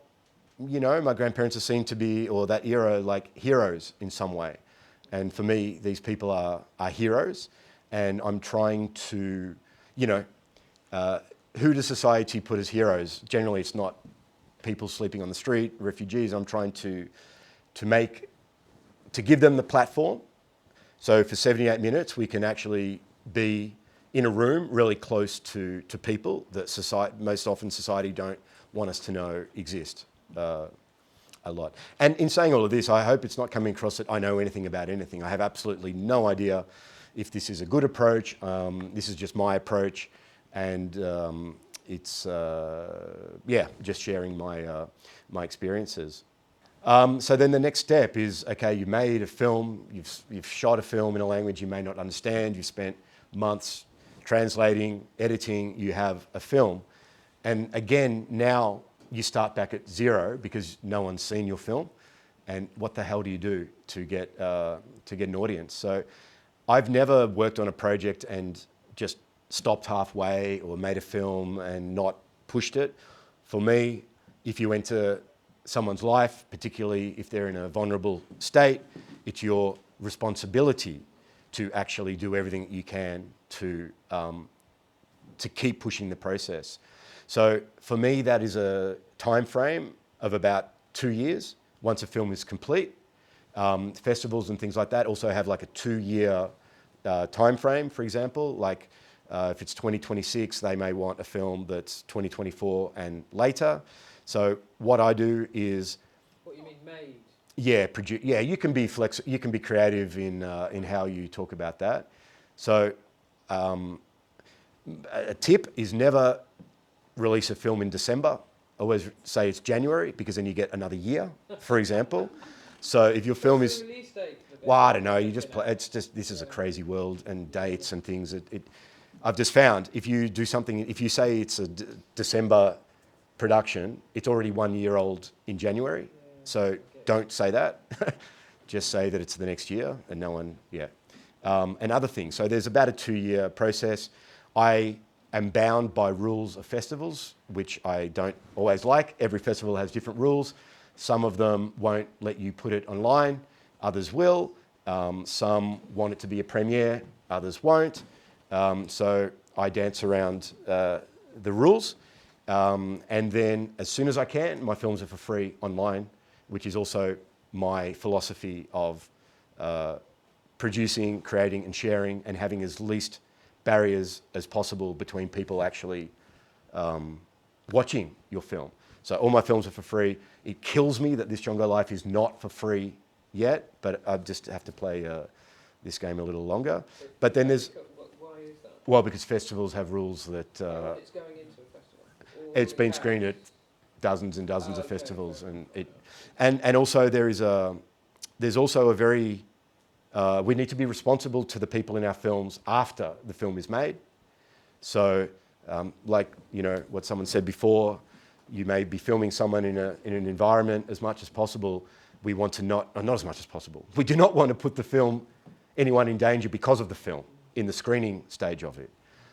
you know, my grandparents are seen to be, or that era, like heroes in some way. And for me, these people are heroes. And I'm trying to, you know, who does society put as heroes? Generally, it's not people sleeping on the street, refugees. I'm trying to give them the platform. So for 78 minutes, we can actually be in a room really close to people that most often society don't want us to know exist a lot. And in saying all of this, I hope it's not coming across that I know anything about anything. I have absolutely no idea if this is a good approach. This is just my approach, and it's just sharing my experiences. So then the next step is, okay, you made a film, you've shot a film in a language you may not understand, you've spent months translating, editing, you have a film. And again, now you start back at zero because no one's seen your film. And what the hell do you do to get an audience? So I've never worked on a project and just stopped halfway or made a film and not pushed it. For me, if you enter someone's life, particularly if they're in a vulnerable state, it's your responsibility to actually do everything you can to keep pushing the process. So for me, that is a time frame of about 2 years once a film is complete. Festivals and things like that also have like a 2-year time frame, for example. Like if it's 2026, they may want a film that's 2024 and later. So what I do is... What you mean, made? Yeah, you can be you can be creative in how you talk about that. So a tip is never release a film in December. Always say it's January, because then you get another year, for example. So if your film is... Well, I don't know, you just play, this is a crazy world, and dates and things. I've just found, if you do something, if you say it's a December production, it's already 1 year old in January. So don't say that. Just say that it's the next year, and no one, and other things. So there's about a 2-year process. I am bound by rules of festivals, which I don't always like. Every festival has different rules. Some of them won't let you put it online, others will. Some want it to be a premiere, others won't. So I dance around the rules. And then as soon as I can, my films are for free online, which is also my philosophy of producing, creating and sharing, and having as least barriers as possible between people actually watching your film. So all my films are for free. It kills me that This Jongo Life is not for free yet, but I just have to play this game a little longer. But then there's... Why is that? Well, because festivals have rules that... It's going into a festival? It's been screened at dozens and dozens of festivals, and also there's also a very... we need to be responsible to the people in our films after the film is made. So, like, you know, what someone said before, you may be filming someone in an environment as much as possible. We want to not as much as possible. We do not want to put anyone in danger because of the film in the screening stage of it.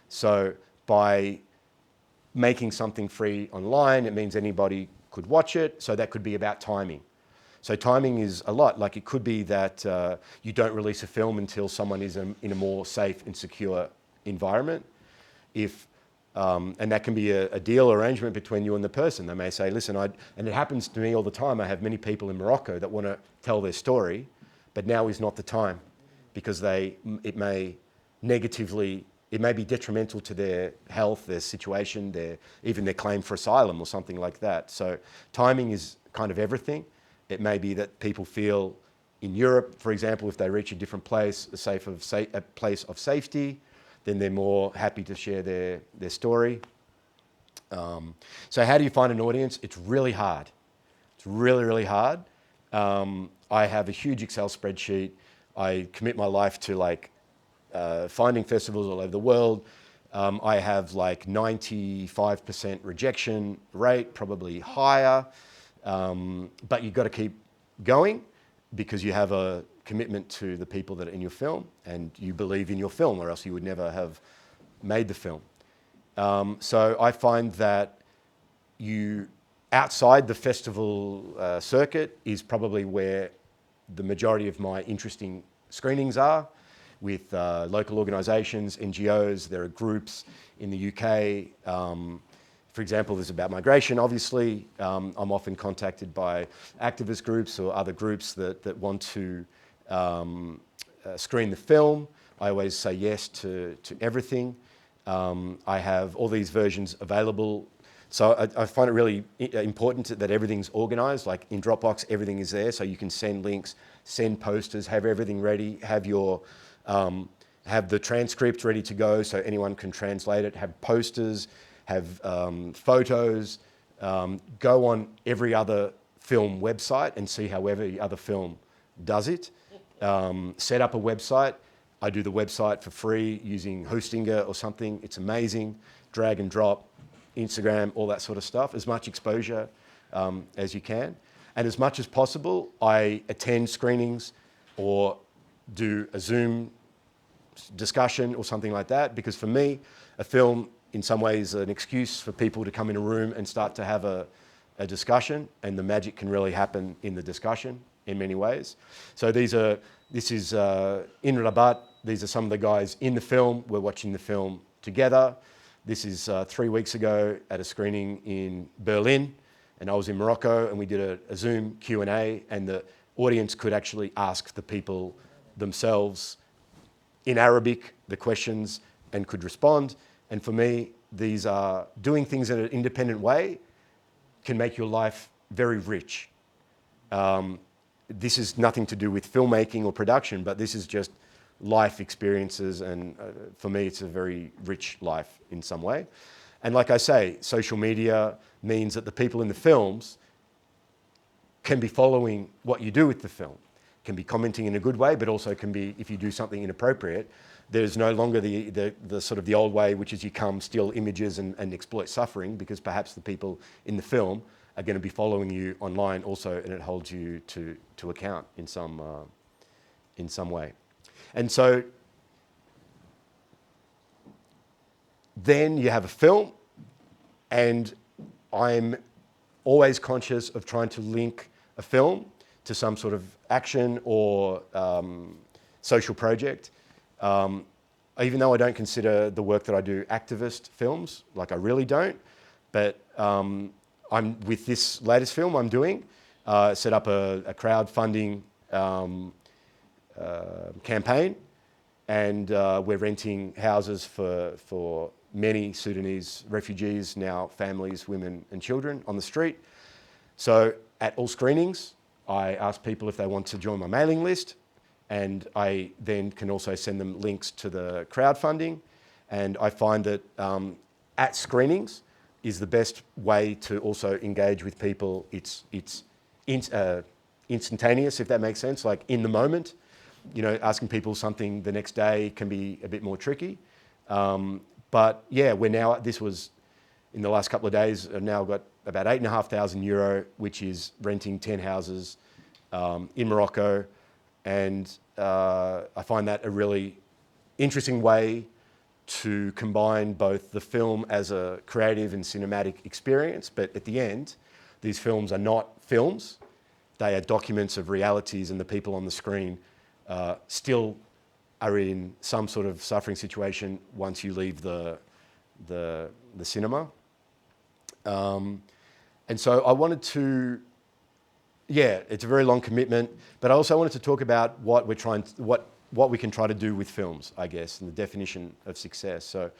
So by making something free online, it means anybody could watch it. So that could be about timing. So timing is a lot. Like, it could be that you don't release a film until someone is in a more safe and secure environment. And that can be a deal arrangement between you and the person. They may say, listen, and it happens to me all the time. I have many people in Morocco that want to tell their story, but now is not the time, because it may be detrimental to their health, their situation, even their claim for asylum or something like that. So timing is kind of everything. It may be that people feel in Europe, for example, if they reach a different place, a place of safety, then they're more happy to share their story. So how do you find an audience? It's really hard. It's really, really hard. I have a huge Excel spreadsheet. I commit my life to finding festivals all over the world. I have 95% rejection rate, probably higher. But you've got to keep going, because you have a commitment to the people that are in your film, and you believe in your film, or else you would never have made the film. So I find that outside the festival circuit is probably where the majority of my interesting screenings are, with local organisations, NGOs. There are groups in the UK. For example, there's About Migration, obviously. I'm often contacted by activist groups or other groups that want to screen the film, I always say yes to everything. I have all these versions available. So I find it really important that everything's organized. Like in Dropbox, everything is there. So you can send links, send posters, have everything ready, have the transcript ready to go so anyone can translate it, have posters, have photos, go on every other film website and see how every other film does it. Set up a website. I do the website for free using Hostinger or something. It's amazing. Drag and drop, Instagram, all that sort of stuff. As much exposure as you can. And as much as possible, I attend screenings or do a Zoom discussion or something like that. Because for me, a film in some ways is an excuse for people to come in a room and start to have a discussion. And the magic can really happen in the discussion in many ways. So this is in Rabat. These are some of the guys in the film. We're watching the film together. This is 3 weeks ago at a screening in Berlin, and I was in Morocco, and we did a Zoom Q&A, and the audience could actually ask the people themselves in Arabic the questions and could respond. And for me, these are doing things in an independent way can make your life very rich. This is nothing to do with filmmaking or production, but this is just life experiences, and for me it's a very rich life in some way. And like I say, social media means that the people in the films can be following what you do with the film, can be commenting in a good way, but also can be, if you do something inappropriate, there's no longer the sort of the old way, which is you come, steal images and exploit suffering, because perhaps the people in the film are going to be following you online also, and it holds you to account in some way. And so then you have a film, and I'm always conscious of trying to link a film to some sort of action or social project. Even though I don't consider the work that I do activist films, like I really don't, but I'm with this latest film I'm doing, set up a crowdfunding campaign, and we're renting houses for many Sudanese refugees, now families, women and children on the street. So at all screenings, I ask people if they want to join my mailing list, and I then can also send them links to the crowdfunding. And I find that at screenings is the best way to also engage with people. It's instantaneous, if that makes sense, like in the moment. You know, asking people something the next day can be a bit more tricky. But yeah, this was in the last couple of days, I've now got about €8,500, which is renting 10 houses in Morocco. And I find that a really interesting way to combine both the film as a creative and cinematic experience. But at the end, these films are not films. They are documents of realities, and the people on the screen still are in some sort of suffering situation once you leave the cinema. And so I wanted to, it's a very long commitment, but I also wanted to talk about what we can try to do with films, I guess, and the definition of success. So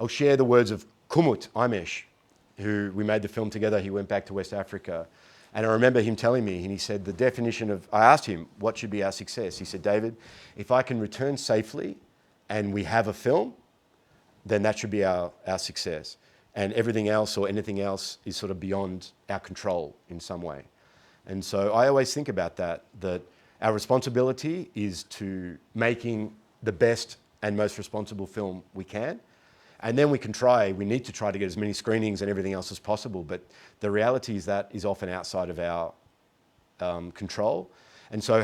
I'll share the words of Kumut Imesh, who we made the film together. He went back to West Africa. And I remember him telling me, and he said the definition of, I asked him, what should be our success? He said, David, if I can return safely and we have a film, then that should be our success. And everything else or anything else is sort of beyond our control in some way. And so I always think about that our responsibility is to making the best and most responsible film we can. And then we need to try to get as many screenings and everything else as possible. But the reality is that is often outside of our control. And so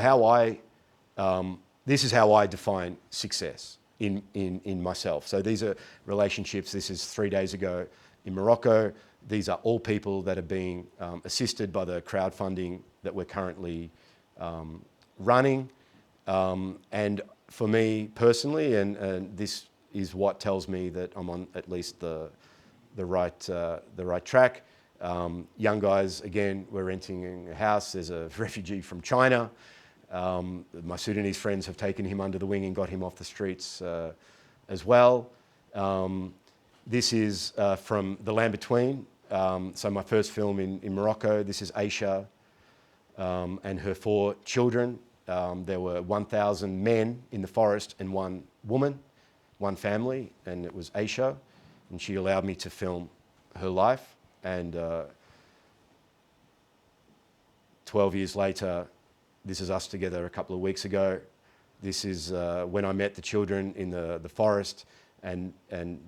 this is how I define success in myself. So these are relationships. This is 3 days ago in Morocco. These are all people that are being assisted by the crowdfunding that we're currently running. And for me personally, and this is what tells me that I'm on at least the right track. Young guys, again, we're renting a house. There's a refugee from China My Sudanese friends have taken him under the wing and got him off the streets as well. This is from The Land Between, so my first film in Morocco. This is Aisha and her 4 children. There were 1,000 men in the forest and 1 woman, 1 family, and it was Aisha, and she allowed me to film her life. And 12 years later, this is us together a couple of weeks ago. This is when I met the children in the forest, and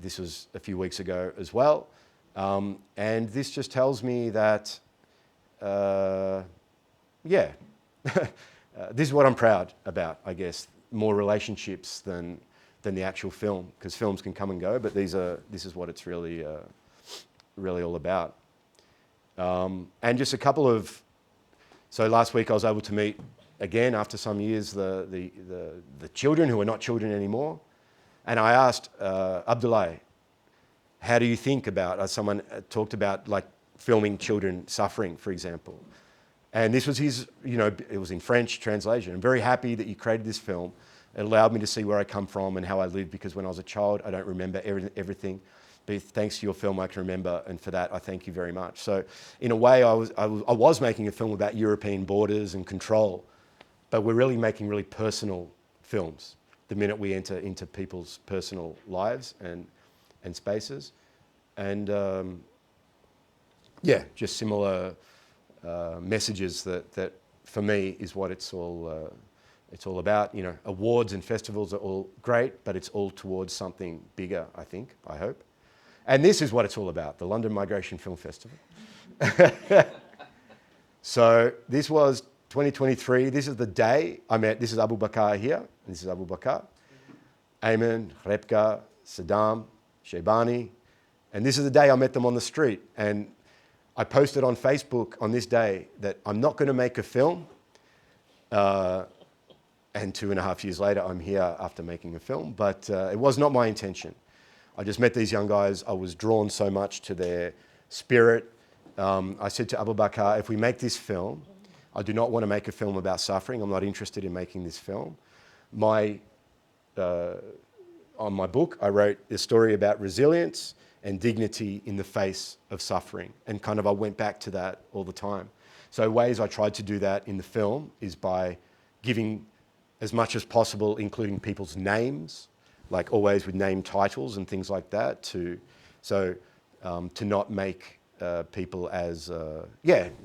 this was a few weeks ago as well. And this just tells me that, yeah, this is what I'm proud about, I guess, more relationships than the actual film, because films can come and go, but this is what it's really all about. And just a couple of, so last week I was able to meet again after some years the children who are not children anymore, and I asked Abdullah, how do you think about, someone talked about like filming children suffering, for example. And this was his, it was in French translation. I'm very happy that you created this film. It allowed me to see where I come from and how I lived, because when I was a child, I don't remember everything. But thanks to your film, I can remember, and for that, I thank you very much. So in a way, I was making a film about European borders and control, but we're really making really personal films the minute we enter into people's personal lives and spaces. And yeah, just similar messages that for me is what it's all about. Awards and festivals are all great, but it's all towards something bigger, I hope. And this is what it's all about, the London Migration Film Festival. So this was 2023. This is the day I met, this is Abu Bakar here, and this is Abu Bakar, Ayman, Rebka, Saddam, Shaybani, and this is the day I met them on the street. And I posted on Facebook on this day that I'm not going to make a film, and 2.5 years later I'm here after making a film, but it was not my intention. I just met these young guys. I was drawn so much to their spirit. I said to Abu Bakar, if we make this film, I do not want to make a film about suffering. I'm not interested in making this film. On my book, I wrote a story about resilience and dignity in the face of suffering. And kind of I went back to that all the time. So ways I tried to do that in the film is by giving as much as possible, including people's names, like always with name titles and things like that, to not make people as, to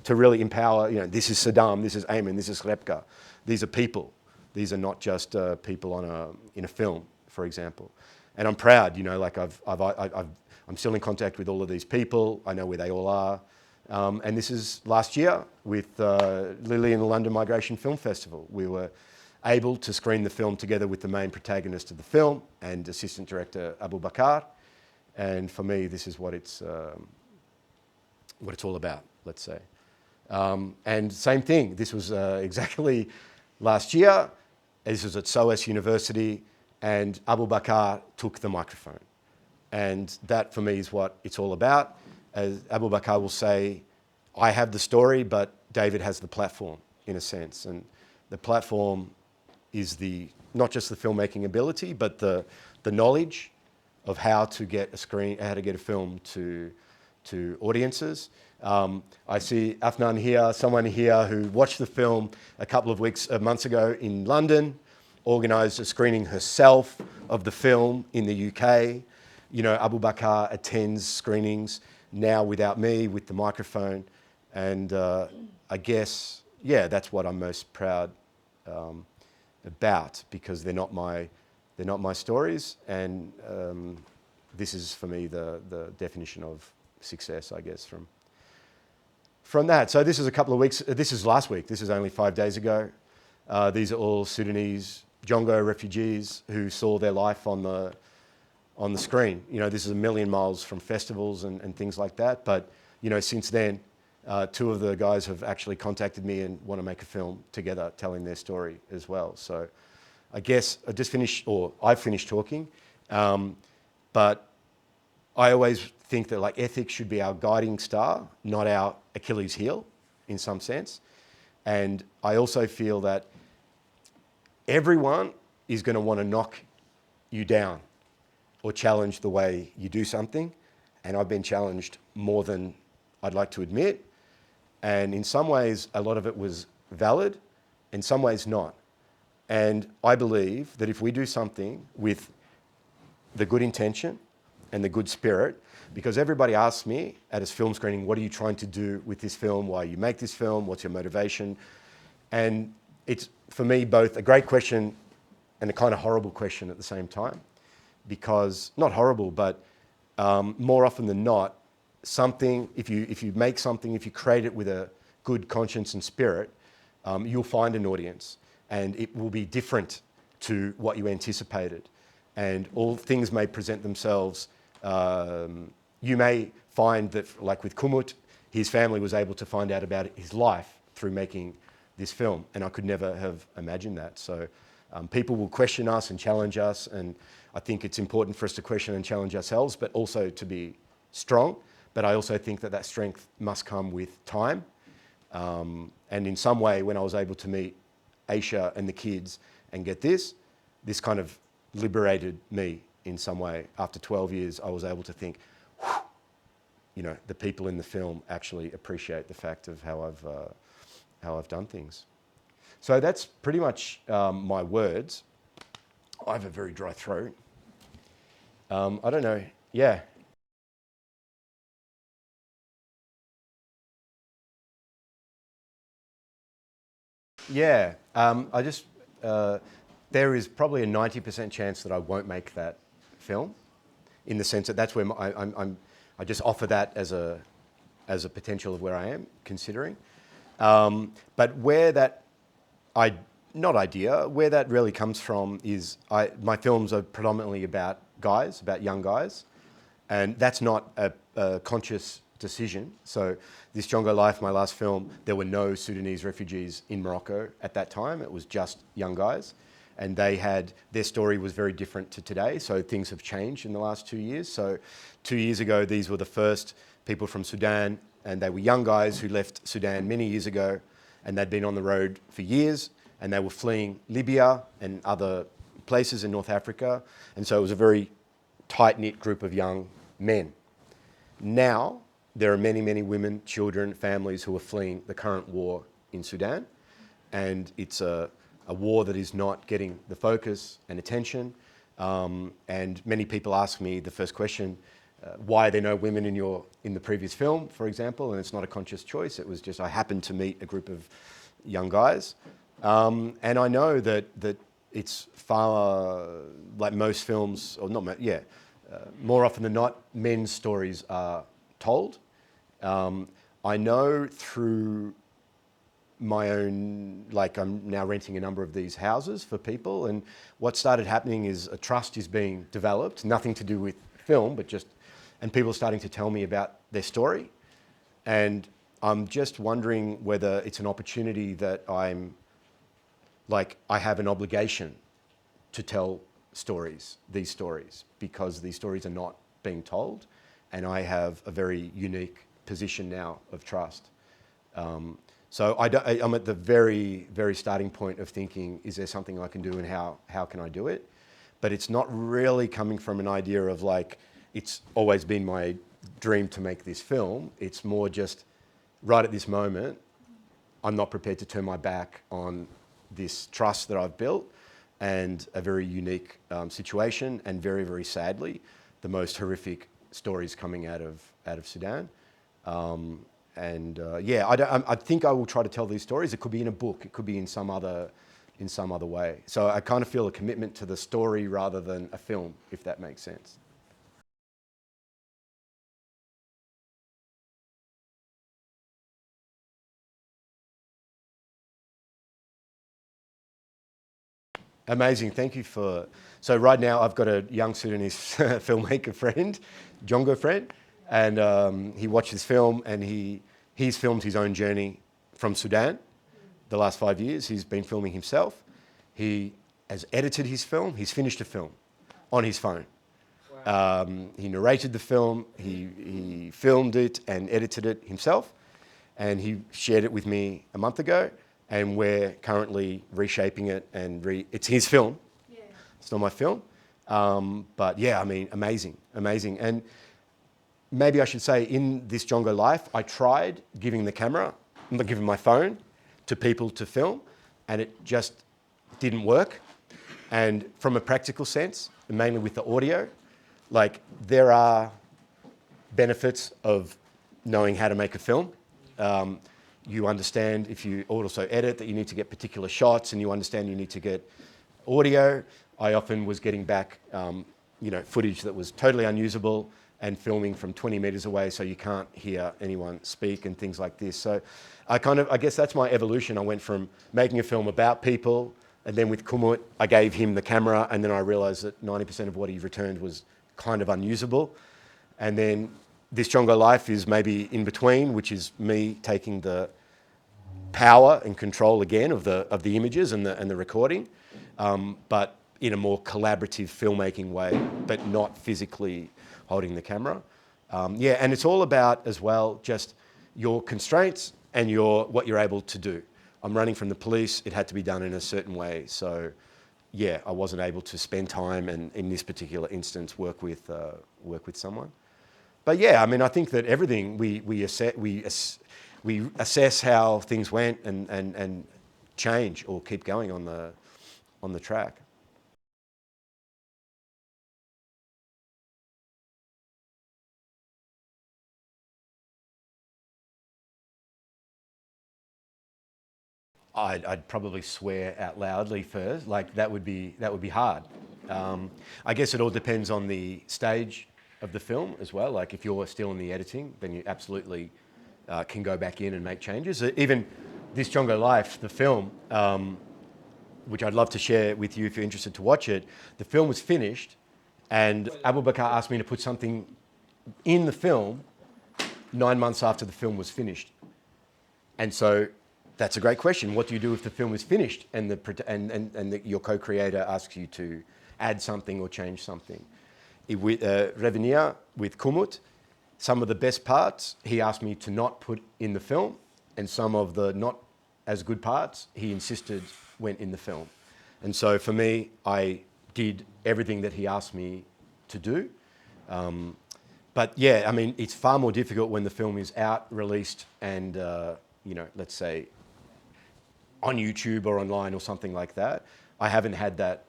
really empower, this is Saddam, this is Ayman, this is Rebka. These are people. These are not just people in a film, for example. And I'm proud, I'm still in contact with all of these people. I know where they all are. And this is last year with Lily and the London Migration Film Festival. We were able to screen the film together with the main protagonist of the film and assistant director Abu Bakar. And for me, this is what it's all about, let's say. And same thing, this was exactly last year. This was at SOAS University, and Abu Bakar took the microphone. And that for me is what it's all about. As Abu Bakar will say, I have the story, but David has the platform, in a sense. And the platform is not just the filmmaking ability, but the knowledge of how to get a film to audiences. I see Afnan here, someone here who watched the film a couple of months ago in London, organised a screening herself of the film in the UK. Abu Bakar attends screenings now without me, with the microphone. And I guess, that's what I'm most proud about, because they're not my stories. And this is for me the definition of success, I guess, from that. So this is a couple of weeks, this is last week, this is only 5 days ago. These are all Sudanese Jongo refugees who saw their life on the screen. This is a million miles from festivals and things like that. But, since then, 2 of the guys have actually contacted me and want to make a film together telling their story as well. So I guess I've finished talking. But I always think that ethics should be our guiding star, not our Achilles heel in some sense. And I also feel that everyone is going to want to knock you down or challenge the way you do something. And I've been challenged more than I'd like to admit. And in some ways, a lot of it was valid, in some ways not. And I believe that if we do something with the good intention and the good spirit, because everybody asks me at a film screening, what are you trying to do with this film? Why you make this film? What's your motivation? And it's, for me, both a great question and a kind of horrible question at the same time. Because, not horrible, but more often than not, something, if you make something, if you create it with a good conscience and spirit, you'll find an audience. And it will be different to what you anticipated. And all things may present themselves. You may find that, like with Kumut, his family was able to find out about his life through making this film. And I could never have imagined that. So people will question us and challenge us. And I think it's important for us to question and challenge ourselves, but also to be strong. But I also think that that strength must come with time. And in some way, when I was able to meet Aisha and the kids and get this kind of liberated me in some way. After 12 years, I was able to think, you know, the people in the film actually appreciate the fact of how I've done things. So that's pretty much my words. I have a very dry throat. I don't know, yeah. Yeah, there is probably a 90% chance that I won't make that film, in the sense that that's where I just offer that as a potential of where I am considering. But where that where that really comes from is my films are predominantly about guys, about young guys, and that's not a conscious decision. So this Jongo Life, my last film, there were no Sudanese refugees in Morocco at that time. It was just young guys. And their story was very different to today. So things have changed in the last 2 years. So 2 years ago, these were the first people from Sudan, and they were young guys who left Sudan many years ago, and they'd been on the road for years, and they were fleeing Libya and other places in North Africa. And so it was a very tight-knit group of young men. Now, there are many, many women, children, families who are fleeing the current war in Sudan. And it's a war that is not getting the focus and attention. And many people ask me the first question, why are there no women in the previous film, for example? And it's not a conscious choice. It was just I happened to meet a group of young guys. And I know that it's far, like most films, or not, more often than not, men's stories are told. I know through my own, like I'm now renting a number of these houses for people, and what started happening is a trust is being developed, nothing to do with film, but and people are starting to tell me about their story. And I'm just wondering whether it's an opportunity that I have an obligation to tell these stories, because these stories are not being told, and I have a very unique position now of trust. So I'm at the very, very starting point of thinking, is there something I can do, and how can I do it? But it's not really coming from an idea of like, it's always been my dream to make this film. It's more just right at this moment, I'm not prepared to turn my back on this trust that I've built, and a very unique situation, and very, very sadly, the most horrific stories coming out of Sudan. I think I will try to tell these stories. It could be in a book, it could be in some other way. So I kind of feel a commitment to the story rather than a film, if that makes sense. Amazing, thank you so right now I've got a young Sudanese filmmaker friend, Jongo friend, and he watched this film, and he's filmed his own journey from Sudan the last 5 years. He's been filming himself. He has edited his film. He's finished a film on his phone. Wow. He narrated the film. He filmed it and edited it himself, and he shared it with me a month ago. and we're currently reshaping it, and it's his film. Yeah. It's not my film. But yeah, I mean, amazing. And maybe I should say, in this Jongo life, I tried giving my phone to people to film, and it just didn't work. And from a practical sense, mainly with the audio, like there are benefits of knowing how to make a film. You understand if you also edit that you need to get particular shots, and you understand you need to get audio. I often was getting back, footage that was totally unusable and filming from 20 meters away, so you can't hear anyone speak and things like this. So I guess that's my evolution. I went from making a film about people, and then with Kumut, I gave him the camera, and then I realized that 90% of what he returned was kind of unusable. And then this Jongo life is maybe in between, which is me taking the power and control again of the images and the recording, but in a more collaborative filmmaking way, but not physically holding the camera. And it's all about as well just your constraints and what you're able to do. I'm running from the police. It had to be done in a certain way. So yeah, I wasn't able to spend time and in this particular instance work with someone. But yeah, I mean, I think that everything we assess how things went and change or keep going on the track. I'd probably swear out loudly first. Like that would be hard. I guess it all depends on the stage of the film as well. Like if you're still in the editing, then you absolutely can go back in and make changes. Even this Jongo Life, the film, which I'd love to share with you if you're interested to watch it. The film was finished, and Abu Bakar asked me to put something in the film 9 months after the film was finished. And so that's a great question. What do you do if the film is finished and your co-creator asks you to add something or change something? With Revenir, with Kumut, some of the best parts he asked me to not put in the film, and some of the not as good parts he insisted went in the film. And so for me, I did everything that he asked me to do. But yeah, I mean, it's far more difficult when the film is out, released, and let's say on YouTube or online or something like that. I haven't had that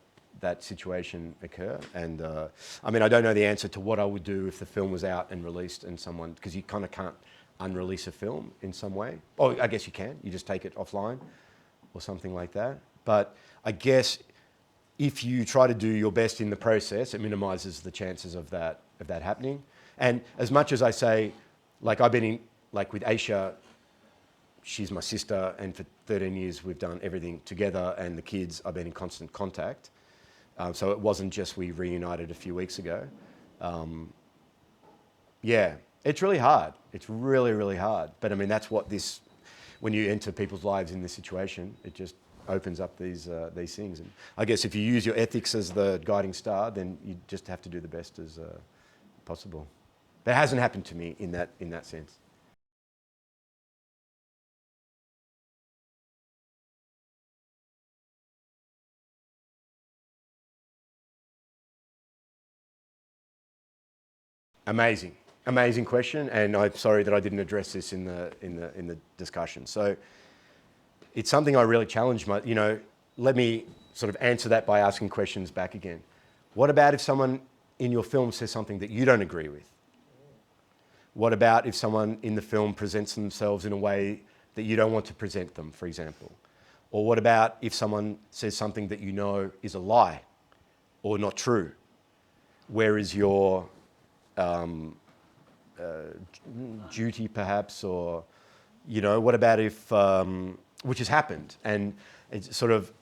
situation occur. And I mean, I don't know the answer to what I would do if the film was out and released and someone, because you kind of can't unrelease a film in some way. Oh, I guess you can. You just take it offline or something like that. But I guess if you try to do your best in the process, it minimizes the chances of that happening. And as much as I say, like I've been in, like with Aisha, she's my sister, and for 13 years we've done everything together, and the kids, I've been in constant contact. So it wasn't just we reunited a few weeks ago. Yeah, it's really hard. It's really, really hard. But I mean, that's what when you enter people's lives in this situation, it just opens up these things. And I guess if you use your ethics as the guiding star, then you just have to do the best as possible. That hasn't happened to me in that sense. Amazing question, and I'm sorry that I didn't address this in the discussion. So it's something I really challenge let me sort of answer that by asking questions back again. What about if someone in your film says something that you don't agree with? What about if someone in the film presents themselves in a way that you don't want to present them, for example? Or what about if someone says something that you know is a lie or not true? Where is your duty perhaps, or what about if which has happened, and it's sort of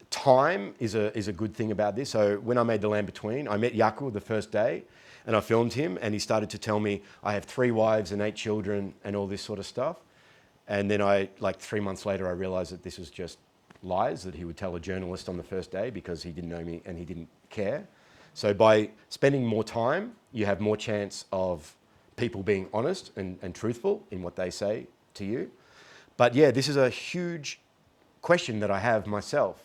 time is a good thing about this. So when I made The Land Between, I met Yaku the first day and I filmed him, and he started to tell me I have 3 wives and 8 children and all this sort of stuff. And then like 3 months later, I realized that this was just lies that he would tell a journalist on the first day because he didn't know me and he didn't care. So by spending more time, you have more chance of people being honest and truthful in what they say to you. But yeah, this is a huge question that I have myself.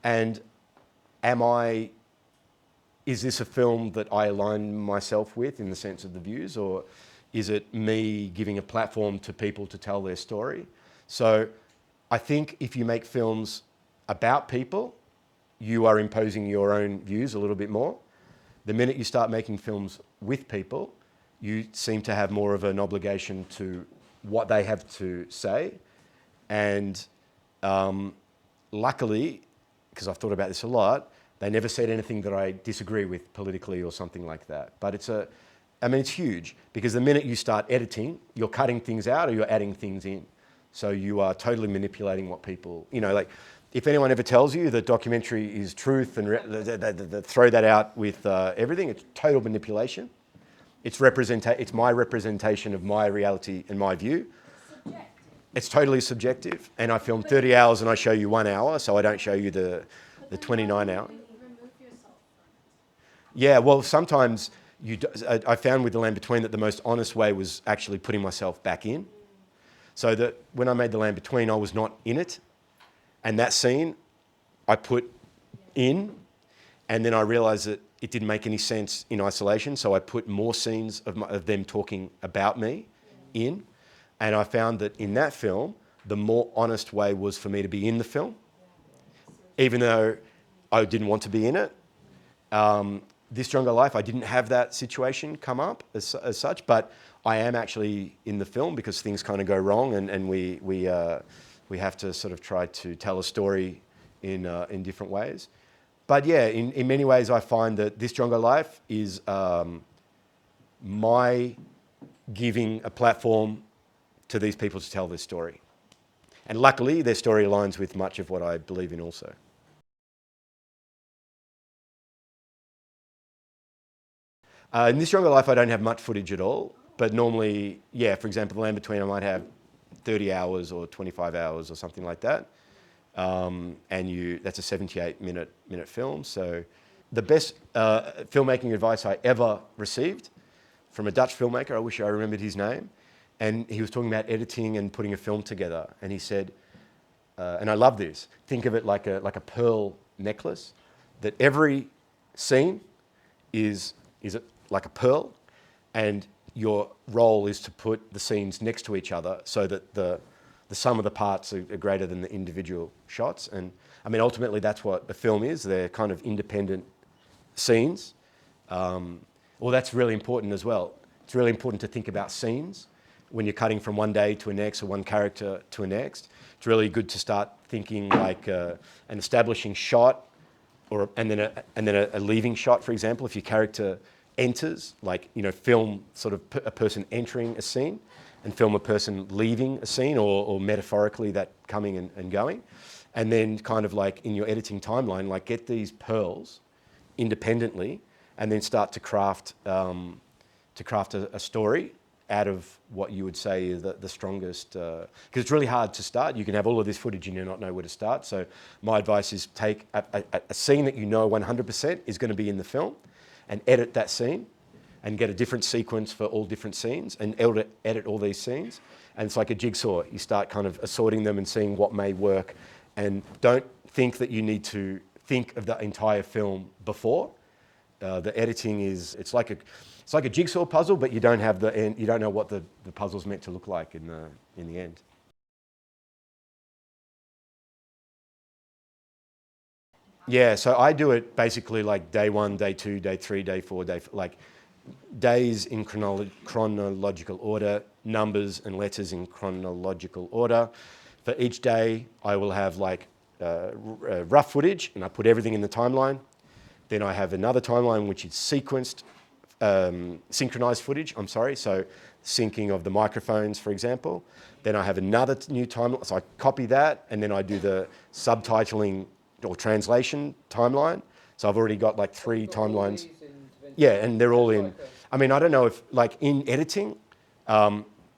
And is this a film that I align myself with in the sense of the views, or is it me giving a platform to people to tell their story? So I think if you make films about people, you are imposing your own views a little bit more. The minute you start making films with people, you seem to have more of an obligation to what they have to say. And luckily, because I've thought about this a lot, they never said anything that I disagree with politically or something like that. But it's huge, because the minute you start editing, you're cutting things out or you're adding things in. So you are totally manipulating what people, like if anyone ever tells you that documentary is truth and they throw that out with everything, it's total manipulation. It's my representation of my reality and my view. It's totally subjective. And I film 30 hours and I show you 1 hour, so I don't show you the 29 hour. Yeah, well, sometimes I found with The Land Between that the most honest way was actually putting myself back in. So that when I made The Land Between, I was not in it. And that scene I put in, and then I realized that it didn't make any sense in isolation. So I put more scenes of them talking about me in. And I found that in that film, the more honest way was for me to be in the film, even though I didn't want to be in it. This Stronger Life, I didn't have that situation come up as such, but I am actually in the film because things kind of go wrong, and we have to sort of try to tell a story in different ways. But yeah, in many ways, I find that This Stronger Life is my giving a platform to these people to tell their story. And luckily, their story aligns with much of what I believe in also. In This Stronger Life, I don't have much footage at all, but normally, yeah, for example, The Land Between, I might have 30 hours or 25 hours or something like that. And that's a 78-minute film. So the best filmmaking advice I ever received from a Dutch filmmaker, I wish I remembered his name, and he was talking about editing and putting a film together. And he said, and I love this, think of it like a pearl necklace, that every scene is like a pearl, and your role is to put the scenes next to each other so that the sum of the parts are greater than the individual shots. And I mean, ultimately, that's what a film is. They're kind of independent scenes. Well, that's really important as well. It's really important to think about scenes when you're cutting from one day to a next or one character to a next. It's really good to start thinking like an establishing shot, and then a leaving shot, for example. If your character enters, film sort of a person entering a scene, and film a person leaving a scene, or metaphorically that coming and going. And then kind of like in your editing timeline, like get these pearls independently, and then start to craft a story out of what you would say is the strongest, because it's really hard to start. You can have all of this footage and you not know where to start. So my advice is take a scene that you know 100% is going to be in the film, and edit that scene, and get a different sequence for all different scenes, and edit all these scenes. And it's like a jigsaw. You start kind of assorting them and seeing what may work, and don't think that you need to think of the entire film before. The editing it's like a jigsaw puzzle, but you don't have the end. You don't know what the puzzle's meant to look like in the end. Yeah, so I do it basically like day 1, day 2, day 3, day 4, like days in chronological order, numbers and letters in chronological order. For each day, I will have like rough footage, and I put everything in the timeline. Then I have another timeline which is sequenced, synchronized footage, so syncing of the microphones, for example. Then I have another new timeline, so I copy that, and then I do the subtitling or translation timeline. So I've already got like 3 timelines. Yeah, and they're all in. I mean, I don't know if, like in editing,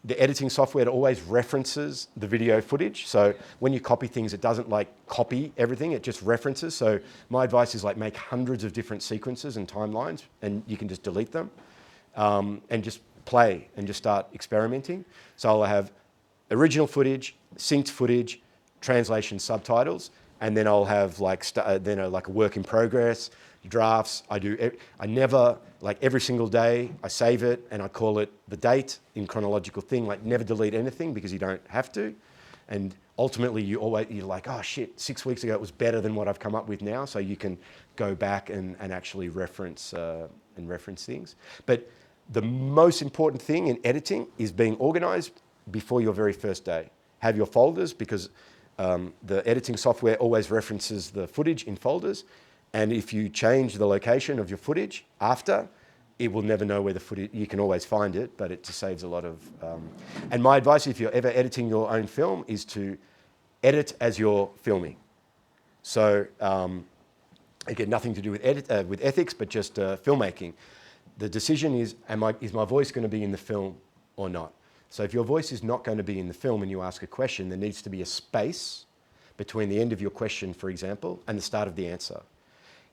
the editing software always references the video footage. So when you copy things, it doesn't like copy everything, it just references. So my advice is like make hundreds of different sequences and timelines, and you can just delete them, and just play and just start experimenting. So I'll have original footage, synced footage, translation subtitles, and then I'll have like like a work in progress, drafts. I never, like every single day, I save it and I call it the date in chronological thing, like never delete anything because you don't have to. And ultimately you're like, oh shit, 6 weeks ago it was better than what I've come up with now. So you can go back and actually reference things. But the most important thing in editing is being organized before your very first day. Have your folders, because the editing software always references the footage in folders. And if you change the location of your footage after, it will never know where the footage, you can always find it, but it just saves a lot of, and my advice if you're ever editing your own film is to edit as you're filming. So again, nothing to do with ethics, but just filmmaking. The decision is, is my voice going to be in the film or not? So if your voice is not going to be in the film and you ask a question, there needs to be a space between the end of your question, for example, and the start of the answer.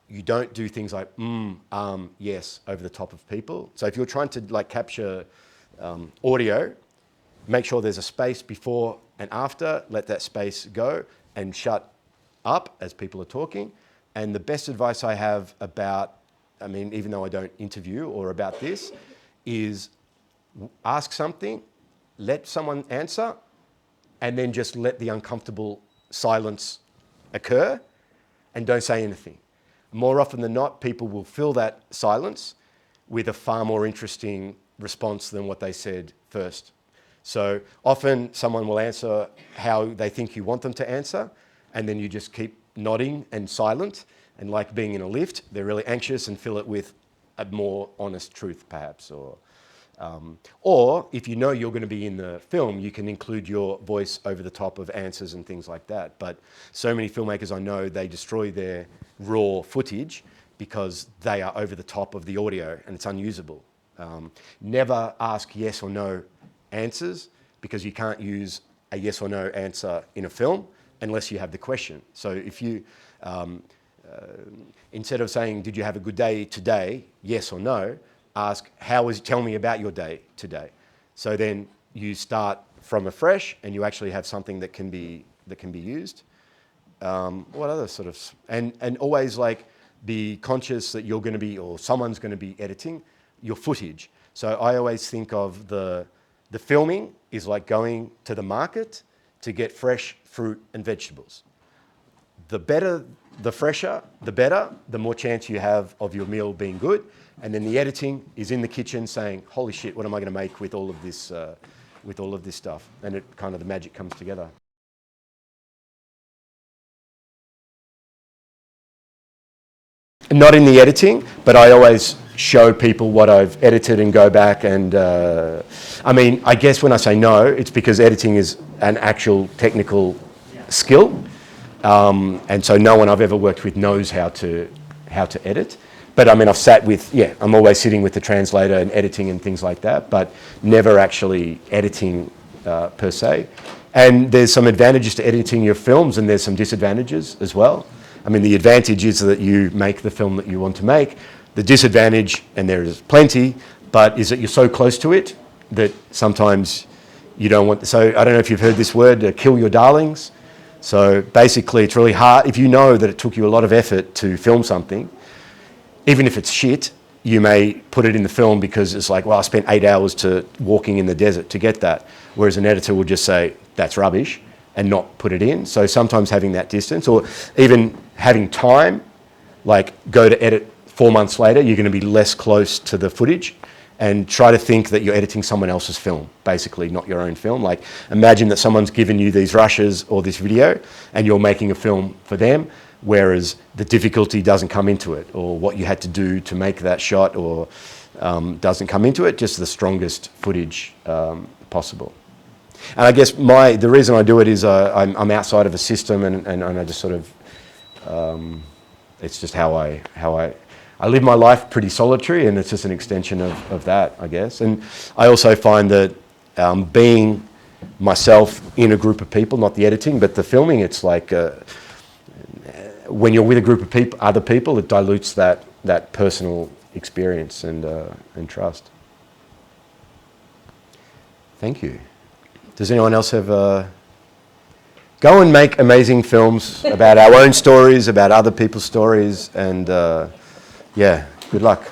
You don't do things like, yes, over the top of people. So if you're trying to like capture audio, make sure there's a space before and after, let that space go and shut up as people are talking. And the best advice I have about, I mean, even though I don't interview or about this, is ask something, let someone answer, and then just let the uncomfortable silence occur and don't say anything. More often than not, people will fill that silence with a far more interesting response than what they said first. So often someone will answer how they think you want them to answer, and then you just keep nodding and silent, and like being in a lift, they're really anxious and fill it with a more honest truth perhaps. Or if you know you're going to be in the film, you can include your voice over the top of answers and things like that. But so many filmmakers I know, they destroy their raw footage because they are over the top of the audio and it's unusable. Never ask yes or no answers, because you can't use a yes or no answer in a film unless you have the question. So if you, instead of saying, did you have a good day today, yes or no, ask, tell me about your day today. So then you start from afresh and you actually have something that can be used. What other sort of, and always like be conscious that you're going to be, or someone's going to be editing your footage. So I always think of the filming is like going to the market to get fresh fruit and vegetables. The better, the fresher, the better, the more chance you have of your meal being good. And then the editing is in the kitchen saying, holy shit, what am I going to make with all of this stuff? And it kind of, the magic comes together. Not in the editing, but I always show people what I've edited and go back and, I mean, I guess when I say no, it's because editing is an actual technical skill. And so no one I've ever worked with knows how to edit. But I mean, I've sat with, I'm always sitting with the translator and editing and things like that, but never actually editing per se. And there's some advantages to editing your films and there's some disadvantages as well. I mean, the advantage is that you make the film that you want to make. The disadvantage, and there is plenty, but is that you're so close to it that sometimes you don't want, so I don't know if you've heard this word, kill your darlings. So basically it's really hard, if you know that it took you a lot of effort to film something, even if it's shit, you may put it in the film because it's like, well, I spent 8 hours walking in the desert to get that. Whereas an editor will just say, that's rubbish, and not put it in. So sometimes having that distance, or even having time, like go to edit 4 months later, you're going to be less close to the footage, and try to think that you're editing someone else's film, basically not your own film. Like imagine that someone's given you these rushes or this video and you're making a film for them, whereas the difficulty doesn't come into it, or what you had to do to make that shot or doesn't come into it, just the strongest footage possible. And I guess the reason I do it is I'm outside of a system and I just sort of, it's just how I live my life pretty solitary, and it's just an extension of that, I guess. And I also find that being myself in a group of people, not the editing, but the filming, it's like when you're with a group of people, other people, it dilutes that personal experience and trust. Thank you. Does anyone else have go and make amazing films about our own stories, about other people's stories, and yeah, good luck.